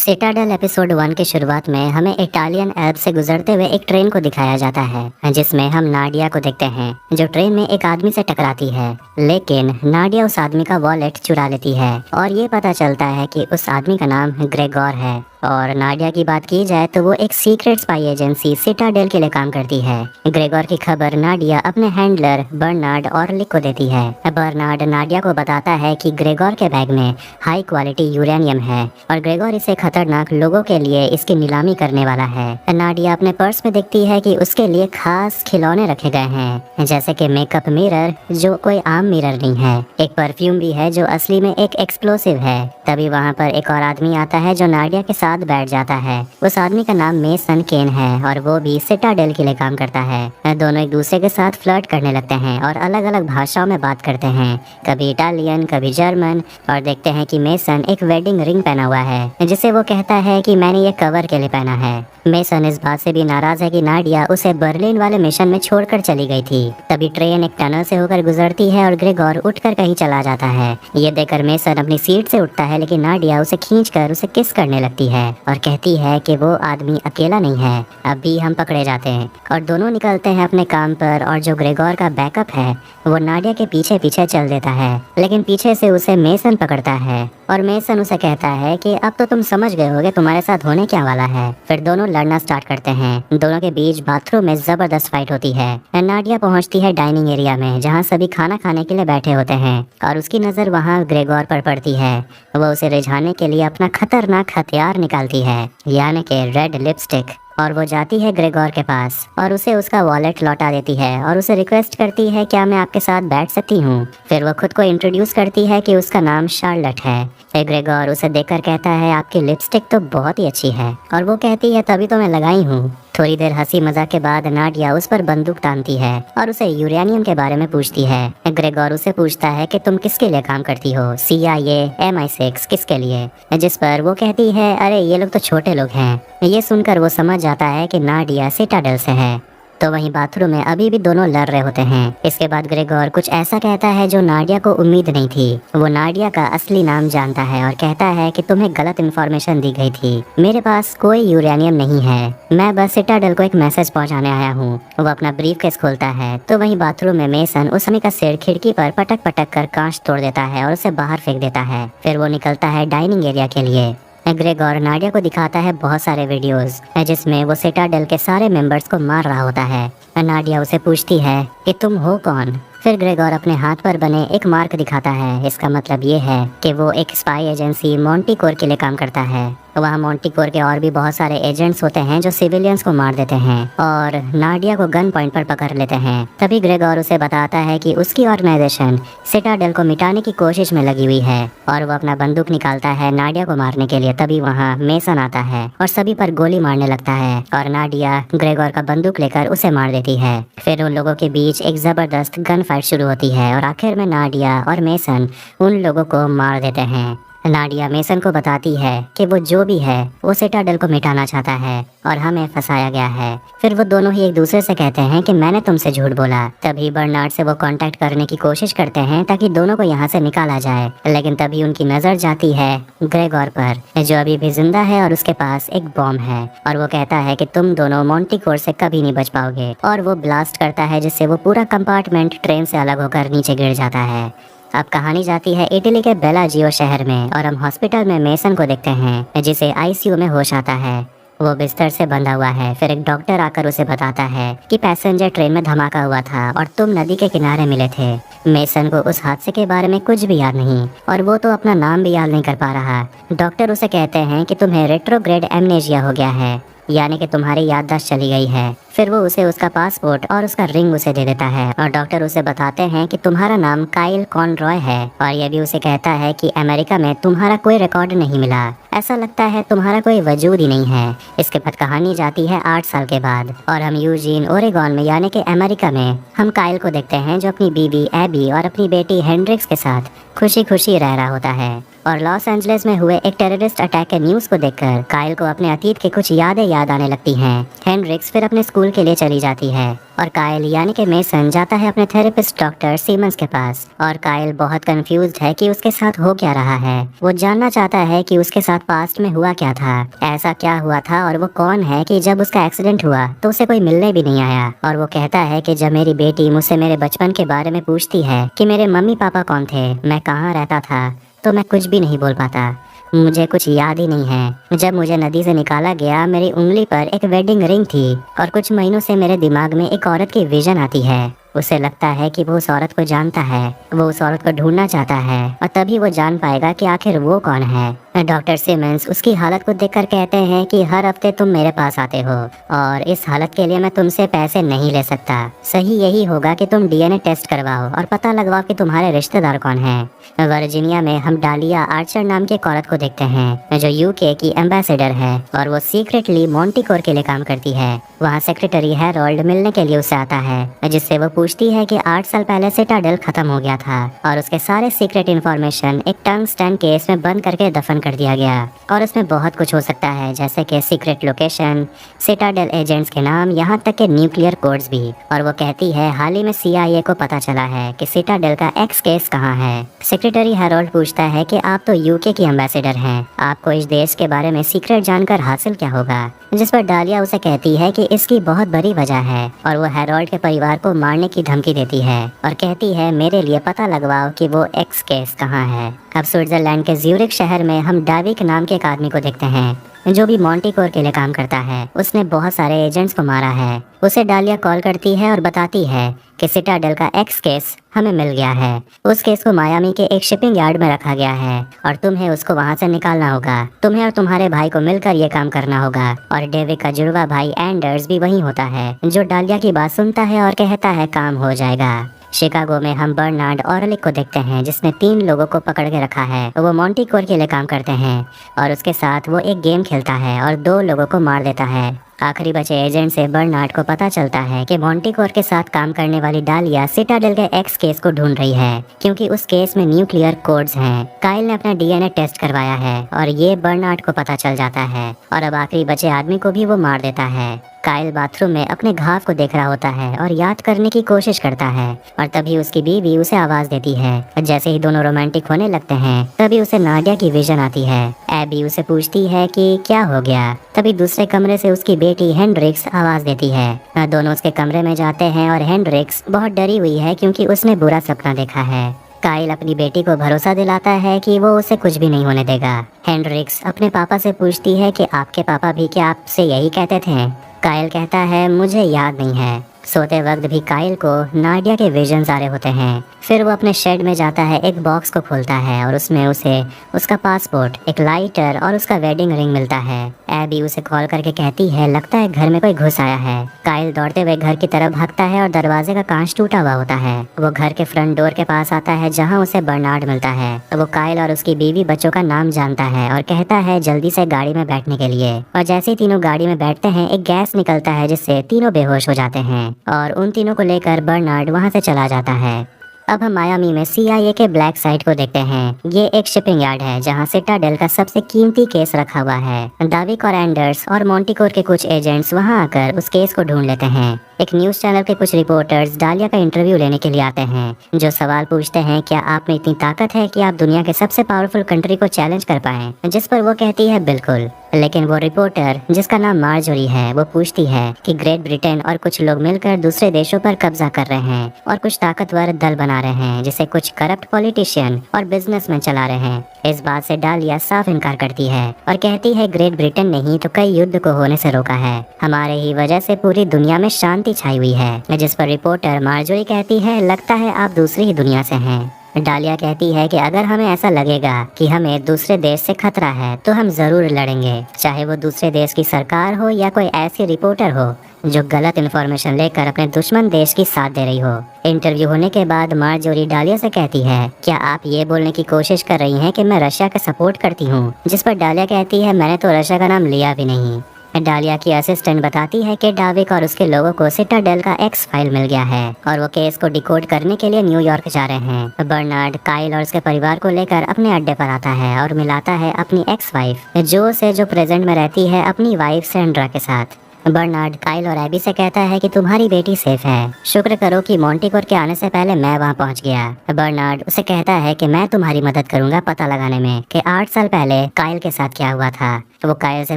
Citadel episode 1 की शुरुआत में हमें इटालियन एल्प्स से गुजरते हुए एक ट्रेन को दिखाया जाता है जिसमें हम नाडिया को देखते हैं जो ट्रेन में एक आदमी से टकराती है। लेकिन नाडिया उस आदमी का वॉलेट चुरा लेती है और ये पता चलता है कि उस आदमी का नाम ग्रेगोर है। और नाडिया की बात की जाए तो वो एक सीक्रेट स्पाई एजेंसी सिटाडेल के लिए काम करती है। ग्रेगोर की खबर नाडिया अपने हैंडलर बर्नार्ड और लिक को देती है। बर्नार्ड नाडिया को बताता है कि ग्रेगोर के बैग में हाई क्वालिटी यूरेनियम है और ग्रेगोर इसे खतरनाक लोगों के लिए इसकी नीलामी करने वाला है। नाडिया अपने पर्स में देखती है कि उसके लिए खास खिलौने रखे गए हैं, जैसे कि मेकअप मिरर जो कोई आम मिरर नहीं है, एक परफ्यूम भी है जो असली में एक एक्सप्लोसिव है। तभी वहाँ पर एक और आदमी आता है जो नाडिया के साथ बैठ जाता है। उस आदमी का नाम मेसन केन है और वो भी सिटाडेल के लिए काम करता है। दोनों एक दूसरे के साथ फ्लर्ट करने लगते हैं और अलग अलग भाषाओं में बात करते हैं, कभी इटालियन कभी जर्मन। और देखते हैं कि मेसन एक वेडिंग रिंग पहना हुआ है जिसे वो कहता है कि मैंने ये कवर के लिए पहना है। मेसन इस बात से भी नाराज है कि नाडिया उसे बर्लिन वाले मिशन में छोड़कर चली गई थी। तभी ट्रेन एक टनल से होकर गुजरती है और ग्रेगोर उठकर कहीं चला जाता है। ये देखकर मेसन अपनी सीट से उठता है, लेकिन नाडिया उसे खींचकर उसे किस करने लगती है और कहती है कि वो आदमी अकेला नहीं है, अब भी हम पकड़े जाते हैं। और दोनों निकलते हैं अपने काम पर और जो ग्रेगोर का बैकअप है वो नाडिया के पीछे पीछे चल देता है, लेकिन पीछे से उसे मेसन पकड़ता है और मेसन उसे कहता है कि अब तो तुम समझ गए होगे तुम्हारे साथ होने क्या वाला है। फिर दोनों लड़ना स्टार्ट करते हैं। दोनों के बीच बाथरूम में जबरदस्त फाइट होती है। नाडिया पहुंचती है डाइनिंग एरिया में जहां सभी खाना खाने के लिए बैठे होते हैं और उसकी नजर वहां ग्रेगोर पर पड़ती है। वो उसे रिझाने के लिए अपना खतरनाक हथियार निकालती है, यानी कि रेड लिपस्टिक। और वो जाती है ग्रेगोर के पास और उसे उसका वॉलेट लौटा देती है और उसे रिक्वेस्ट करती है क्या मैं आपके साथ बैठ सकती हूँ। फिर वो खुद को इंट्रोड्यूस करती है कि उसका नाम शार्लट है। ग्रेगोर उसे देखकर कहता है आपकी लिपस्टिक तो बहुत ही अच्छी है और वो कहती है तभी तो मैं लगाई हूँ। थोड़ी देर हंसी मजाक के बाद नाडिया उस पर बंदूक तानती है और उसे यूरेनियम के बारे में पूछती है। ग्रेगोर उसे पूछता है कि तुम किसके लिए काम करती हो, CIA MI6 किसके लिए, जिस पर वो कहती है अरे ये लोग तो छोटे लोग हैं। ये सुनकर वो समझ जाता है कि नाडिया सिटाडेल से है। तो वहीं बाथरूम में अभी भी दोनों लड़ रहे होते हैं। इसके बाद ग्रेगोर कुछ ऐसा कहता है जो नाडिया को उम्मीद नहीं थी। वो नाडिया का असली नाम जानता है और कहता है कि तुम्हें गलत इन्फॉर्मेशन दी गई थी, मेरे पास कोई यूरेनियम नहीं है, मैं बस सिटाडेल को एक मैसेज पहुंचाने आया हूँ। वो अपना ब्रीफकेस खोलता है तो वहीं बाथरूम में मेसन उस आदमी का सिर खिड़की पर पटक पटक कर कांच तोड़ देता है और उसे बाहर फेंक देता है। फिर वो निकलता है डाइनिंग एरिया के लिए। ग्रेगोर नाडिया को दिखाता है बहुत सारे वीडियोस जिसमें वो सिटाडेल के सारे मेंबर्स को मार रहा होता है। नाडिया उसे पूछती है कि तुम हो कौन। फिर ग्रेगोर अपने हाथ पर बने एक मार्क दिखाता है। इसका मतलब ये है कि वो एक स्पाई एजेंसी मॉन्टीकोर के लिए काम करता है। वहाँ मॉन्टीकोर के और भी बहुत सारे एजेंट्स होते हैं जो सिविलियंस को मार देते हैं और नाडिया को गन पॉइंट पर पकड़ लेते हैं। तभी ग्रेगोर उसे बताता है कि उसकी ऑर्गेनाइजेशन सिटाडेल को मिटाने की कोशिश में लगी हुई है और वो अपना बंदूक निकालता है नाडिया को मारने के लिए। तभी वहाँ मेसन आता है और सभी पर गोली मारने लगता है और नाडिया ग्रेगोर का बंदूक लेकर उसे मार देती है। फिर उन लोगों के बीच एक जबरदस्त गन फाइट शुरू होती है और आखिर में नाडिया और मेसन उन लोगों को मार देते हैं। नाडिया मेसन को बताती है कि वो जो भी है वो सिटाडेल को मिटाना चाहता है और हमें फंसाया गया है। फिर वो दोनों ही एक दूसरे से कहते हैं कि मैंने तुमसे झूठ बोला। तभी बर्नार्ड से वो कांटेक्ट करने की कोशिश करते हैं ताकि दोनों को यहाँ से निकाला जाए, लेकिन तभी उनकी नजर जाती है ग्रेगोर पर जो अभी भी जिंदा है और उसके पास एक बॉम्ब है और वो कहता है कि तुम दोनों मॉन्टीकोर से कभी नहीं बच पाओगे और वो ब्लास्ट करता है जिससे वो पूरा कंपार्टमेंट ट्रेन से अलग होकर नीचे गिर जाता है। अब कहानी जाती है इटली के बेलाजियो शहर में और हम हॉस्पिटल में मेसन को देखते हैं जिसे ICU में होश आता है। वो बिस्तर से बंधा हुआ है। फिर एक डॉक्टर आकर उसे बताता है कि पैसेंजर ट्रेन में धमाका हुआ था और तुम नदी के किनारे मिले थे। मेसन को उस हादसे के बारे में कुछ भी याद नहीं और वो तो अपना नाम भी याद नहीं कर पा रहा। डॉक्टर उसे कहते हैं कि तुम्हें रेट्रोग्रेड एमनेशिया हो गया है, यानी कि तुम्हारी याददाश्त चली गई है। फिर वो उसे उसका पासपोर्ट और उसका रिंग उसे दे देता है और डॉक्टर उसे बताते हैं कि तुम्हारा नाम काइल कॉनरॉय है और ये भी उसे कहता है कि अमेरिका में तुम्हारा कोई रिकॉर्ड नहीं मिला, ऐसा लगता है तुम्हारा कोई वजूद ही नहीं है। इसके बाद कहानी जाती है 8 साल के बाद और हम यूजीन ओरेगॉन में यानी कि अमेरिका में हम काइल को देखते हैं जो अपनी बीवी एबी और अपनी बेटी हेंड्रिक्स के साथ खुशी खुशी रह रहा होता है। और लॉस एंजलिस में हुए एक टेररिस्ट अटैक के न्यूज़ को देखकर काइल को अपने अतीत की कुछ यादें याद आने लगती हैं। हेंड्रिक्स फिर अपने स्कूल स्कूल के लिए चली जाती है और काइल यानी कि मेसन जाता है अपने थेरेपिस्ट डॉक्टर सीमंस के पास। और काइल बहुत कंफ्यूज्ड है कि उसके साथ हो क्या रहा है। वो जानना चाहता है कि उसके साथ पास्ट में हुआ क्या था, ऐसा क्या हुआ था और वो कौन है कि जब उसका एक्सीडेंट हुआ तो उसे कोई मिलने भी नहीं आया। और वो कहता है कि जब मेरी बेटी मुझसे मेरे बचपन के बारे में पूछती है कि मेरे मम्मी पापा कौन थे, मैं कहाँ रहता था, तो मैं कुछ भी नहीं बोल पाता। मुझे कुछ याद ही नहीं है। जब मुझे नदी से निकाला गया मेरी उंगली पर एक वेडिंग रिंग थी और कुछ महीनों से मेरे दिमाग में एक औरत की विजन आती है। उसे लगता है कि वो उस औरत को जानता है, वो उस औरत को ढूंढना चाहता है और तभी वो जान पाएगा कि आखिर वो कौन है। डॉक्टर सिमंस उसकी हालत को देखकर कहते हैं कि हर हफ्ते तुम मेरे पास आते हो और इस हालत के लिए मैं तुमसे पैसे नहीं ले सकता। सही यही होगा कि तुम डीएनए टेस्ट करवाओ और पता लगवाओ कि तुम्हारे रिश्तेदार कौन है। वर्जीनिया में हम डालिया आर्चर नाम की एक औरत को देखते हैं जो यूके की एम्बेसडर है और वो सीक्रेटली मॉन्टिकोर के लिए काम करती है। वहाँ सेक्रेटरी हैरोल्ड मिलने के लिए उसे आता है, जिससे वो पूछती है कि 8 साल पहले सिटाडेल खत्म हो गया था और उसके सारे सीक्रेट इन्फॉर्मेशन एक टंगस्टन केस में बंद करके दफन कर दिया गया। और उसमें बहुत कुछ हो सकता है, जैसे कि सीक्रेट लोकेशन, सिटाडेल एजेंट्स के नाम, यहाँ तक के न्यूक्लियर कोड्स भी। और वो कहती है हाल ही में CIA को पता चला है कि सिटाडेल का एक्स केस कहाँ है। सेक्रेटरी हैरोल्ड पूछता है कि आप तो यूके की एम्बेसडर हैं, आपको इस देश के बारे में सीक्रेट जानकर हासिल क्या होगा। जिस पर डालिया उसे कहती है कि इसकी बहुत बड़ी वजह है और वो हैरोल्ड के परिवार को मारने की धमकी देती है और कहती है मेरे लिए पता लगवाओ कि वो एक्स केस कहाँ है। अब स्विट्जरलैंड के ज्यूरिख शहर में हम डाविक नाम के एक आदमी को देखते हैं जो भी मॉन्टिकोर के लिए काम करता है। उसने बहुत सारे एजेंट्स को मारा है। उसे डालिया कॉल करती है और बताती है कि सिटाडेल का एक्स केस हमें मिल गया है। उस केस को मायामी के एक शिपिंग यार्ड में रखा गया है और तुम्हें उसको वहाँ से निकालना होगा। तुम्हें और तुम्हारे भाई को मिलकर ये काम करना होगा। और डेविड का जुड़वा भाई एंडर्स भी वहीं होता है, जो डालिया की बात सुनता है और कहता है काम हो जाएगा। शिकागो में हम बर्नार्ड ऑरलिक को देखते हैं जिसने 3 लोगों को पकड़ के रखा है। वो मॉन्टिकोर के लिए काम करते हैं और उसके साथ वो एक गेम खेलता है और 2 लोगों को मार देता है। आखिरी बचे एजेंट से बर्नार्ड को पता चलता है कि मॉन्टिकोर के साथ काम करने वाली डालिया सिटाडेल के एक्स केस को ढूंढ रही है, क्योंकि उस केस में न्यूक्लियर कोड्स हैं। काइल ने अपना डीएनए टेस्ट करवाया है और ये बर्नार्ड को पता चल जाता है और अब आखिरी बचे आदमी को भी वो मार देता है। काइल बाथरूम में अपने घाव को देख रहा होता है और याद करने की कोशिश करता है और तभी उसकी बीवी उसे आवाज देती है। जैसे ही दोनों रोमांटिक होने लगते हैं तभी उसे नाडिया की विजन आती है। एबी उसे पूछती है कि क्या हो गया। तभी दूसरे कमरे से उसकी बेटी हेंड्रिक्स आवाज देती है। दोनों उसके कमरे में जाते हैं और हेंड्रिक्स बहुत डरी हुई है क्योंकि उसने बुरा सपना देखा है। काइल अपनी बेटी को भरोसा दिलाता है कि वो उसे कुछ भी नहीं होने देगा। हेंड्रिक्स अपने पापा से पूछती है कि आपके पापा भी क्या आपसे यही कहते थे। काइल कहता है मुझे याद नहीं है। सोते वक्त भी काइल को नाडिया के विजन्स आ रहे होते हैं। फिर वो अपने शेड में जाता है, एक बॉक्स को खोलता है और उसमें उसे उसका पासपोर्ट, एक लाइटर और उसका वेडिंग रिंग मिलता है। एबी उसे कॉल करके कहती है लगता है घर में कोई घुस आया है। काइल दौड़ते हुए घर की तरफ भागता है और दरवाजे का कांच टूटा हुआ होता है। वो घर के फ्रंट डोर के पास आता है जहाँ उसे बर्नार्ड मिलता है। वो काइल और उसकी बीवी बच्चों का नाम जानता है और कहता है जल्दी से गाड़ी में बैठने के लिए। और जैसे ही तीनों गाड़ी में बैठते हैं एक गैस निकलता है जिससे तीनों बेहोश हो जाते हैं और उन तीनों को लेकर बर्नार्ड वहाँ से चला जाता है। अब हम मायामी में CIA के ब्लैक साइट को देखते हैं। ये एक शिपिंग यार्ड है जहाँ सिटाडेल का सबसे कीमती केस रखा हुआ है। डाविक और एंडर्स और मॉन्टिकोर के कुछ एजेंट्स वहाँ आकर उस केस को ढूंढ लेते हैं। एक न्यूज चैनल के कुछ रिपोर्टर्स डालिया का इंटरव्यू लेने के लिए आते हैं, जो सवाल पूछते हैं क्या आप में इतनी ताकत है कि आप दुनिया के सबसे पावरफुल कंट्री को चैलेंज कर पाएं। जिस पर वो कहती है बिल्कुल। लेकिन वो रिपोर्टर जिसका नाम मार्जोरी है वो पूछती है कि ग्रेट ब्रिटेन और कुछ लोग मिलकर दूसरे देशों पर कब्जा कर रहे हैं और कुछ ताकतवर दल बना रहे हैं जिसे कुछ करप्ट पॉलिटिशियन और बिजनेसमैन चला रहे हैं। इस बात से डालिया साफ इनकार करती है और कहती है ग्रेट ब्रिटेन नहीं तो कई युद्ध को होने से रोका है, हमारे ही वजह से पूरी दुनिया में शांति छाई हुई है। जिस पर रिपोर्टर मार्जोरी कहती है लगता है आप दूसरी ही दुनिया से हैं। डालिया कहती है कि अगर हमें ऐसा लगेगा कि हमें दूसरे देश से खतरा है तो हम जरूर लड़ेंगे, चाहे वो दूसरे देश की सरकार हो या कोई ऐसी रिपोर्टर हो जो गलत इन्फॉर्मेशन लेकर अपने दुश्मन देश की साथ दे रही हो। इंटरव्यू होने के बाद मार्जोरी डालिया से कहती है क्या आप ये बोलने की कोशिश कर रही हैं कि मैं रशिया का सपोर्ट करती हूँ। जिस पर डालिया कहती है मैंने तो रशिया का नाम लिया भी नहीं। डालिया की असिस्टेंट बताती है कि डाविक और उसके लोगों को सिटाडेल का एक्स फाइल मिल गया है और वो केस को डिकोड करने के लिए न्यूयॉर्क जा रहे हैं। बर्नार्ड काइल और उसके परिवार को लेकर अपने अड्डे पर आता है और मिलाता है अपनी एक्स वाइफ जो प्रेजेंट में रहती है अपनी वाइफ सेंड्रा के साथ। बर्नार्ड काइल और एबी से कहता है कि तुम्हारी बेटी सेफ है, शुक्र करो कि मॉन्टिकोर के आने से पहले मैं वहाँ पहुँच गया। बर्नार्ड उसे कहता है कि मैं तुम्हारी मदद करूंगा पता लगाने में कि 8 साल पहले काइल के साथ क्या हुआ था। वो काइल से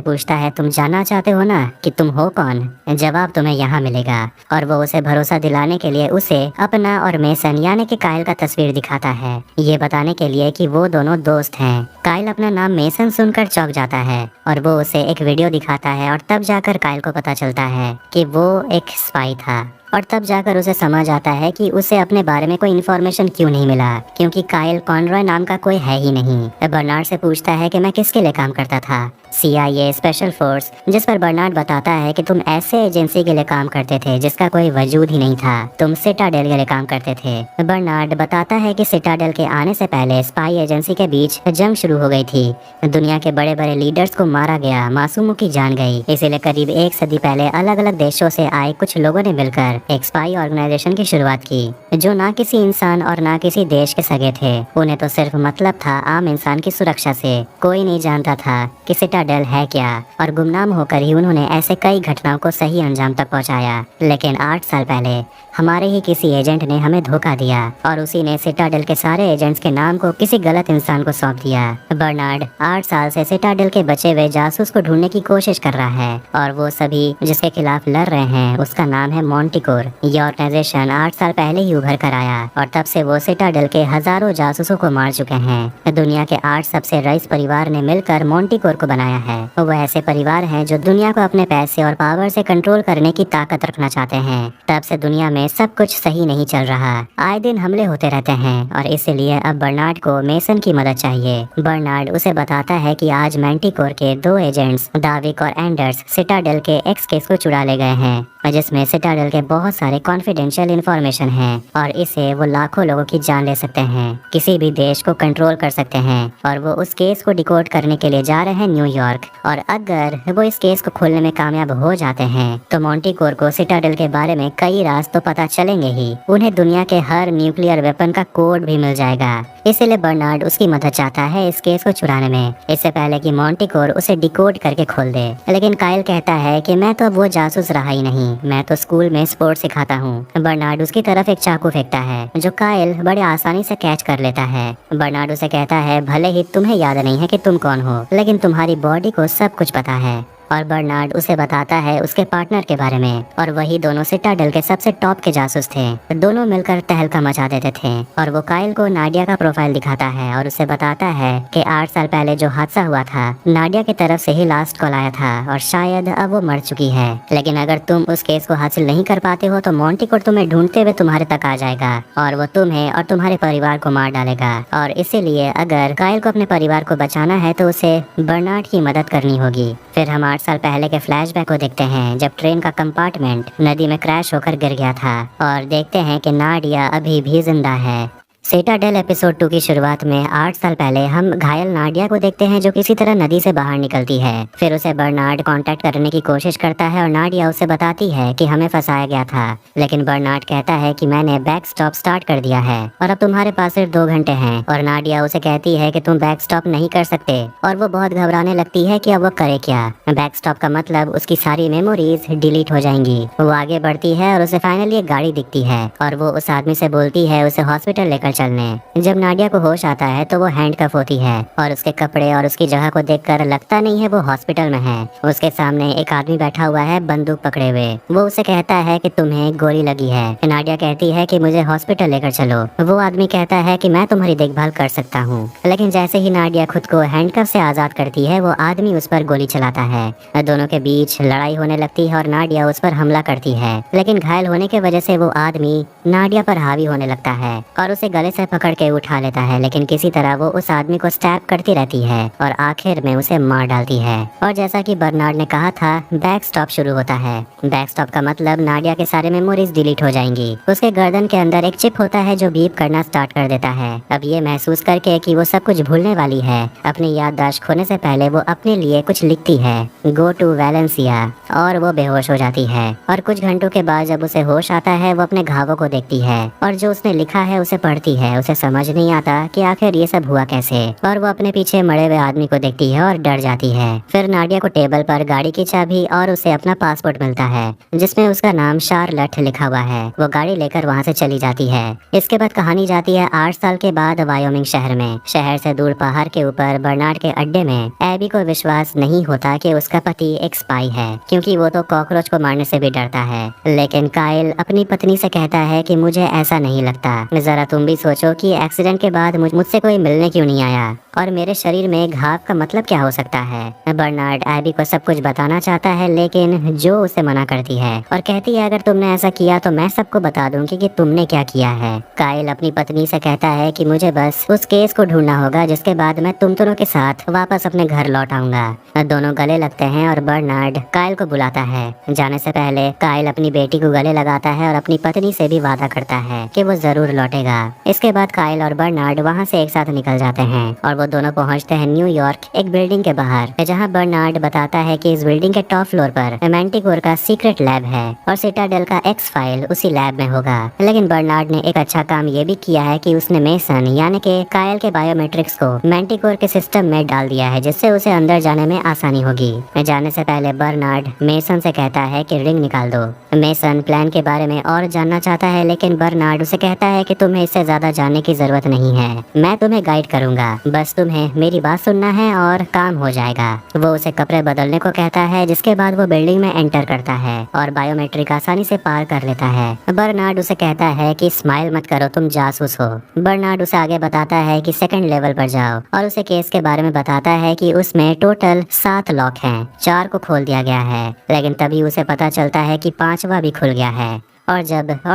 पूछता है तुम जानना चाहते हो ना कि तुम हो कौन? जवाब तुम्हें यहाँ मिलेगा। और वो उसे भरोसा दिलाने के लिए उसे अपना और मेसन यानी कि काइल का तस्वीर दिखाता है, ये बताने के लिए कि वो दोनों दोस्त हैं। काइल अपना नाम मेसन सुनकर चौंक जाता है और वो उसे एक वीडियो दिखाता है और तब जाकर काइल को पता चलता है कि वो एक स्पाई था। और तब जाकर उसे समझ आता है कि उसे अपने बारे में कोई इन्फॉर्मेशन क्यों नहीं मिला, क्योंकि काइल कॉनरॉय नाम का कोई है ही नहीं। बर्नार्ड से पूछता है कि मैं किसके लिए काम करता था। CIA स्पेशल फोर्स, जिस पर बर्नार्ड बताता है कि तुम ऐसे एजेंसी के लिए काम करते थे जिसका कोई वजूद ही नहीं था, तुम सिटाडेल के लिए काम करते थे। बर्नार्ड बताता है कि सिटाडेल के आने से पहले स्पाई एजेंसी के बीच जंग शुरू हो गई थी। दुनिया के बड़े बड़े लीडर्स को मारा गया, मासूमों की जान गई। इसीलिए करीब 1 सदी पहले अलग अलग देशों से आए कुछ लोगों ने मिलकर एक स्पाई ऑर्गेनाइजेशन की शुरुआत की, जो ना किसी इंसान और ना किसी देश के सगे थे। उन्हें तो सिर्फ मतलब था आम इंसान की सुरक्षा से। कोई नहीं जानता था कि सिटाडेल है क्या, और गुमनाम होकर ही उन्होंने ऐसे कई घटनाओं को सही अंजाम तक पहुंचाया। लेकिन 8 साल पहले हमारे ही किसी एजेंट ने हमें धोखा दिया और उसी ने सिटाडेल के सारे एजेंट्स के नाम को किसी गलत इंसान को सौंप दिया। बर्नार्ड 8 साल से सिटाडेल के बचे हुए जासूस को ढूंढने की कोशिश कर रहा है, और वो सभी जिसके खिलाफ लड़ रहे हैं उसका नाम है मॉन्टिकोर। ये ऑर्गेनाइजेशन 8 साल पहले ही उभर कर आया और तब से वो सिटाडेल के हजारों जासूसों को मार चुके हैं। दुनिया के 8 सबसे रईस परिवार ने मिलकर मॉन्टिकोर को बनाया है। वो ऐसे परिवार हैं जो दुनिया को अपने पैसे और पावर से कंट्रोल करने की ताकत रखना चाहते हैं। तब से दुनिया में सब कुछ सही नहीं चल रहा, आए दिन हमले होते रहते हैं, और इसीलिए अब बर्नार्ड को मेसन की मदद चाहिए। बर्नार्ड उसे बताता है कि आज मैंटिकोर के 2 एजेंट्स डाविक और एंडर्स सिटाडेल के एक्स केस को चुरा ले गए हैं, जिसमें सिटाडेल के बहुत सारे कॉन्फिडेंशियल इन्फॉर्मेशन है, और इसे वो लाखों लोगों की जान ले सकते हैं, किसी भी देश को कंट्रोल कर सकते हैं। और वो उस केस को डिकोड करने के लिए जा रहे हैं न्यूयॉर्क, और अगर वो इस केस को खोलने में कामयाब हो जाते हैं तो मॉन्टिकोर को सिटाडेल के बारे में कई राज तो पता चलेंगे ही, उन्हें दुनिया के हर न्यूक्लियर वेपन का कोड भी मिल जाएगा। इसीलिए बर्नार्ड उसकी मदद चाहता है इस केस को चुराने में, इससे पहले कि मॉन्टिकोर उसे डिकोड करके खोल दे। लेकिन काइल कहता है कि मैं तो अब वो जासूस रहा ही नहीं, मैं तो स्कूल में स्पोर्ट सिखाता हूँ। बर्नार्ड उसकी तरफ एक चाकू फेंकता है जो काइल बड़े आसानी से कैच कर लेता है। बर्नार्ड उसे कहता है भले ही तुम्हें याद नहीं है कि तुम कौन हो, लेकिन तुम्हारी बॉडी को सब कुछ पता है। और बर्नार्ड उसे बताता है उसके पार्टनर के बारे में, और वही दोनों सिटाडेल के सबसे टॉप के जासूस थे। दोनों मिलकर तहलका मचा देते थे। और वो काइल को नाडिया का प्रोफाइल दिखाता है और उसे बताता है कि 8 साल पहले जो हादसा हुआ था, नाडिया की तरफ से ही लास्ट कॉल आया था, और शायद अब वो मर चुकी है। लेकिन अगर तुम उस केस को हासिल नहीं कर पाते हो तो मॉन्टिकोर तुम्हें ढूंढते हुए तुम्हारे तक आ जाएगा, और वो तुम्हें और तुम्हारे परिवार को मार डालेगा। और इसीलिए अगर काइल को अपने परिवार को बचाना है तो उसे बर्नार्ड की मदद करनी होगी। फिर हम 8 साल पहले के फ्लैशबैक को देखते हैं जब ट्रेन का कंपार्टमेंट नदी में क्रैश होकर गिर गया था, और देखते हैं कि नाडिया अभी भी जिंदा है। सिटाडेल एपिसोड 2 की शुरुआत में 8 साल पहले हम घायल नाडिया को देखते हैं जो किसी तरह नदी से बाहर निकलती है। फिर उसे बर्नार्ड कांटेक्ट करने की कोशिश करता है और नाडिया उसे बताती है कि हमें फंसाया गया था, लेकिन बर्नार्ड कहता है कि मैंने बैक स्टॉप स्टार्ट कर दिया है और अब तुम्हारे पास सिर्फ 2 घंटे हैं। और नाडिया उसे कहती है कि तुम बैक स्टॉप नहीं कर सकते, और वो बहुत घबराने लगती है कि अब वो करे क्या। बैक स्टॉप का मतलब उसकी सारी मेमोरीज डिलीट हो जाएंगी। वो आगे बढ़ती है और उसे फाइनली एक गाड़ी दिखती है, और वो उस आदमी से बोलती है उसे हॉस्पिटल लेकर चलने। जब नाडिया को होश आता है तो वो हैंडकफ होती है, और उसके कपड़े और उसकी जगह को देखकर लगता नहीं है वो हॉस्पिटल में है। उसके सामने एक आदमी बैठा हुआ है बंदूक पकड़े हुए। वो उसे कहता है कि तुम्हें गोली लगी है। नाडिया कहती है कि मुझे हॉस्पिटल लेकर चलो। वो आदमी कहता है कि मैं तुम्हारी देखभाल कर सकता हूँ। लेकिन जैसे ही नाडिया खुद को हैंडकफ से आजाद करती है वो आदमी उस पर गोली चलाता है। दोनों के बीच लड़ाई होने लगती है और नाडिया उस पर हमला करती है, लेकिन घायल होने की वजह से वो आदमी नाडिया पर हावी होने लगता है और उसे गले से पकड़ के उठा लेता है। लेकिन किसी तरह वो उस आदमी को स्टैब करती रहती है और आखिर में उसे मार डालती है। और जैसा कि बर्नार्ड ने कहा था, बैक स्टॉप शुरू होता है। बैक स्टॉप का मतलब नाडिया के सारे मेमोरीज डिलीट हो जाएंगी। उसके गर्दन के अंदर एक चिप होता है जो बीप करना स्टार्ट कर देता है। अब ये महसूस करके कि वो सब कुछ भूलने वाली है, अपनी याददाश्त खोने से पहले वो अपने लिए कुछ लिखती है, गो टू वैलेंसिया, और वो बेहोश हो जाती है। और कुछ घंटों के बाद जब उसे होश आता है वो अपने घावों को देखती है और जो उसने लिखा है उसे पढ़ती देखती है उसे समझ नहीं आता कि आखिर ये सब हुआ कैसे, और वो अपने पीछे मरे हुए आदमी को देखती है और डर जाती है। फिर नाडिया को टेबल पर गाड़ी की चाबी और उसे अपना पासपोर्ट मिलता है जिसमें उसका नाम शार्लट लिखा हुआ है। वो गाड़ी लेकर वहाँ से चली जाती है। इसके बाद कहानी जाती है 8 साल के बाद वायोमिंग शहर में। शहर से दूर पहाड़ के ऊपर बर्नार्ड के अड्डे में एबी को विश्वास नहीं होता कि उसका पति एक स्पाई है, क्योंकि वो तो कॉकरोच को मारने से भी डरता है। लेकिन काइल अपनी पत्नी से कहता है कि मुझे ऐसा नहीं लगता, जरा तुम भी सोचो कि एक्सीडेंट के बाद मुझसे कोई मिलने क्यों नहीं आया, और मेरे शरीर में घाव का मतलब क्या हो सकता है। बर्नार्ड एबी को सब कुछ बताना चाहता है, लेकिन जो उसे मना करती है और कहती है अगर तुमने ऐसा किया तो मैं सबको बता दूंगी कि तुमने क्या किया है। काइल अपनी पत्नी से कहता है कि मुझे बस उस केस को ढूंढना होगा जिसके बाद मैं तुम दोनों के साथ वापस अपने घर लौट आऊंगा। दोनों गले लगते हैं और बर्नार्ड काइल को बुलाता है। जाने से पहले काइल अपनी बेटी को गले लगाता है और अपनी पत्नी से भी वादा करता है कि वो जरूर लौटेगा। इसके बाद काइल और बर्नार्ड वहाँ से एक साथ निकल जाते हैं और वो दोनों पहुँचते हैं न्यूयॉर्क एक बिल्डिंग के बाहर, जहाँ बर्नार्ड बताता है कि इस बिल्डिंग के टॉप फ्लोर पर मैंटिकोर का सीक्रेट लैब है और सिटाडेल का एक्स फाइल उसी लैब में होगा। लेकिन बर्नार्ड ने एक अच्छा काम ये भी किया है कि उसने मेसन यानी कि काइल के बायोमेट्रिक्स को मैंटिकोर के सिस्टम में डाल दिया है, जिससे उसे अंदर जाने में आसानी होगी। जाने से पहले बर्नार्ड मेसन से कहता है कि रिंग निकाल दो। मेसन प्लान के बारे में और जानना चाहता है, लेकिन बर्नार्ड उसे कहता है कि तुम्हें इससे ज्यादा जानने की जरूरत नहीं है, मैं तुम्हें गाइड करूंगा, बस तुम्हें मेरी बात सुनना है और काम हो जाएगा। वो उसे कपड़े बदलने को कहता है, जिसके बाद वो बिल्डिंग में एंटर करता है और बायोमेट्रिक आसानी से पार कर लेता है। बर्नार्ड उसे कहता है कि स्माइल मत करो, तुम जासूस हो। बर्नार्ड उसे आगे बताता है कि सेकंड लेवल पर जाओ और उसे केस के बारे में बताता है कि उसमें टोटल 7 लॉक हैं, 4 को खोल दिया गया है, लेकिन तभी उसे पता चलता है कि 5वां भी खुल गया है। और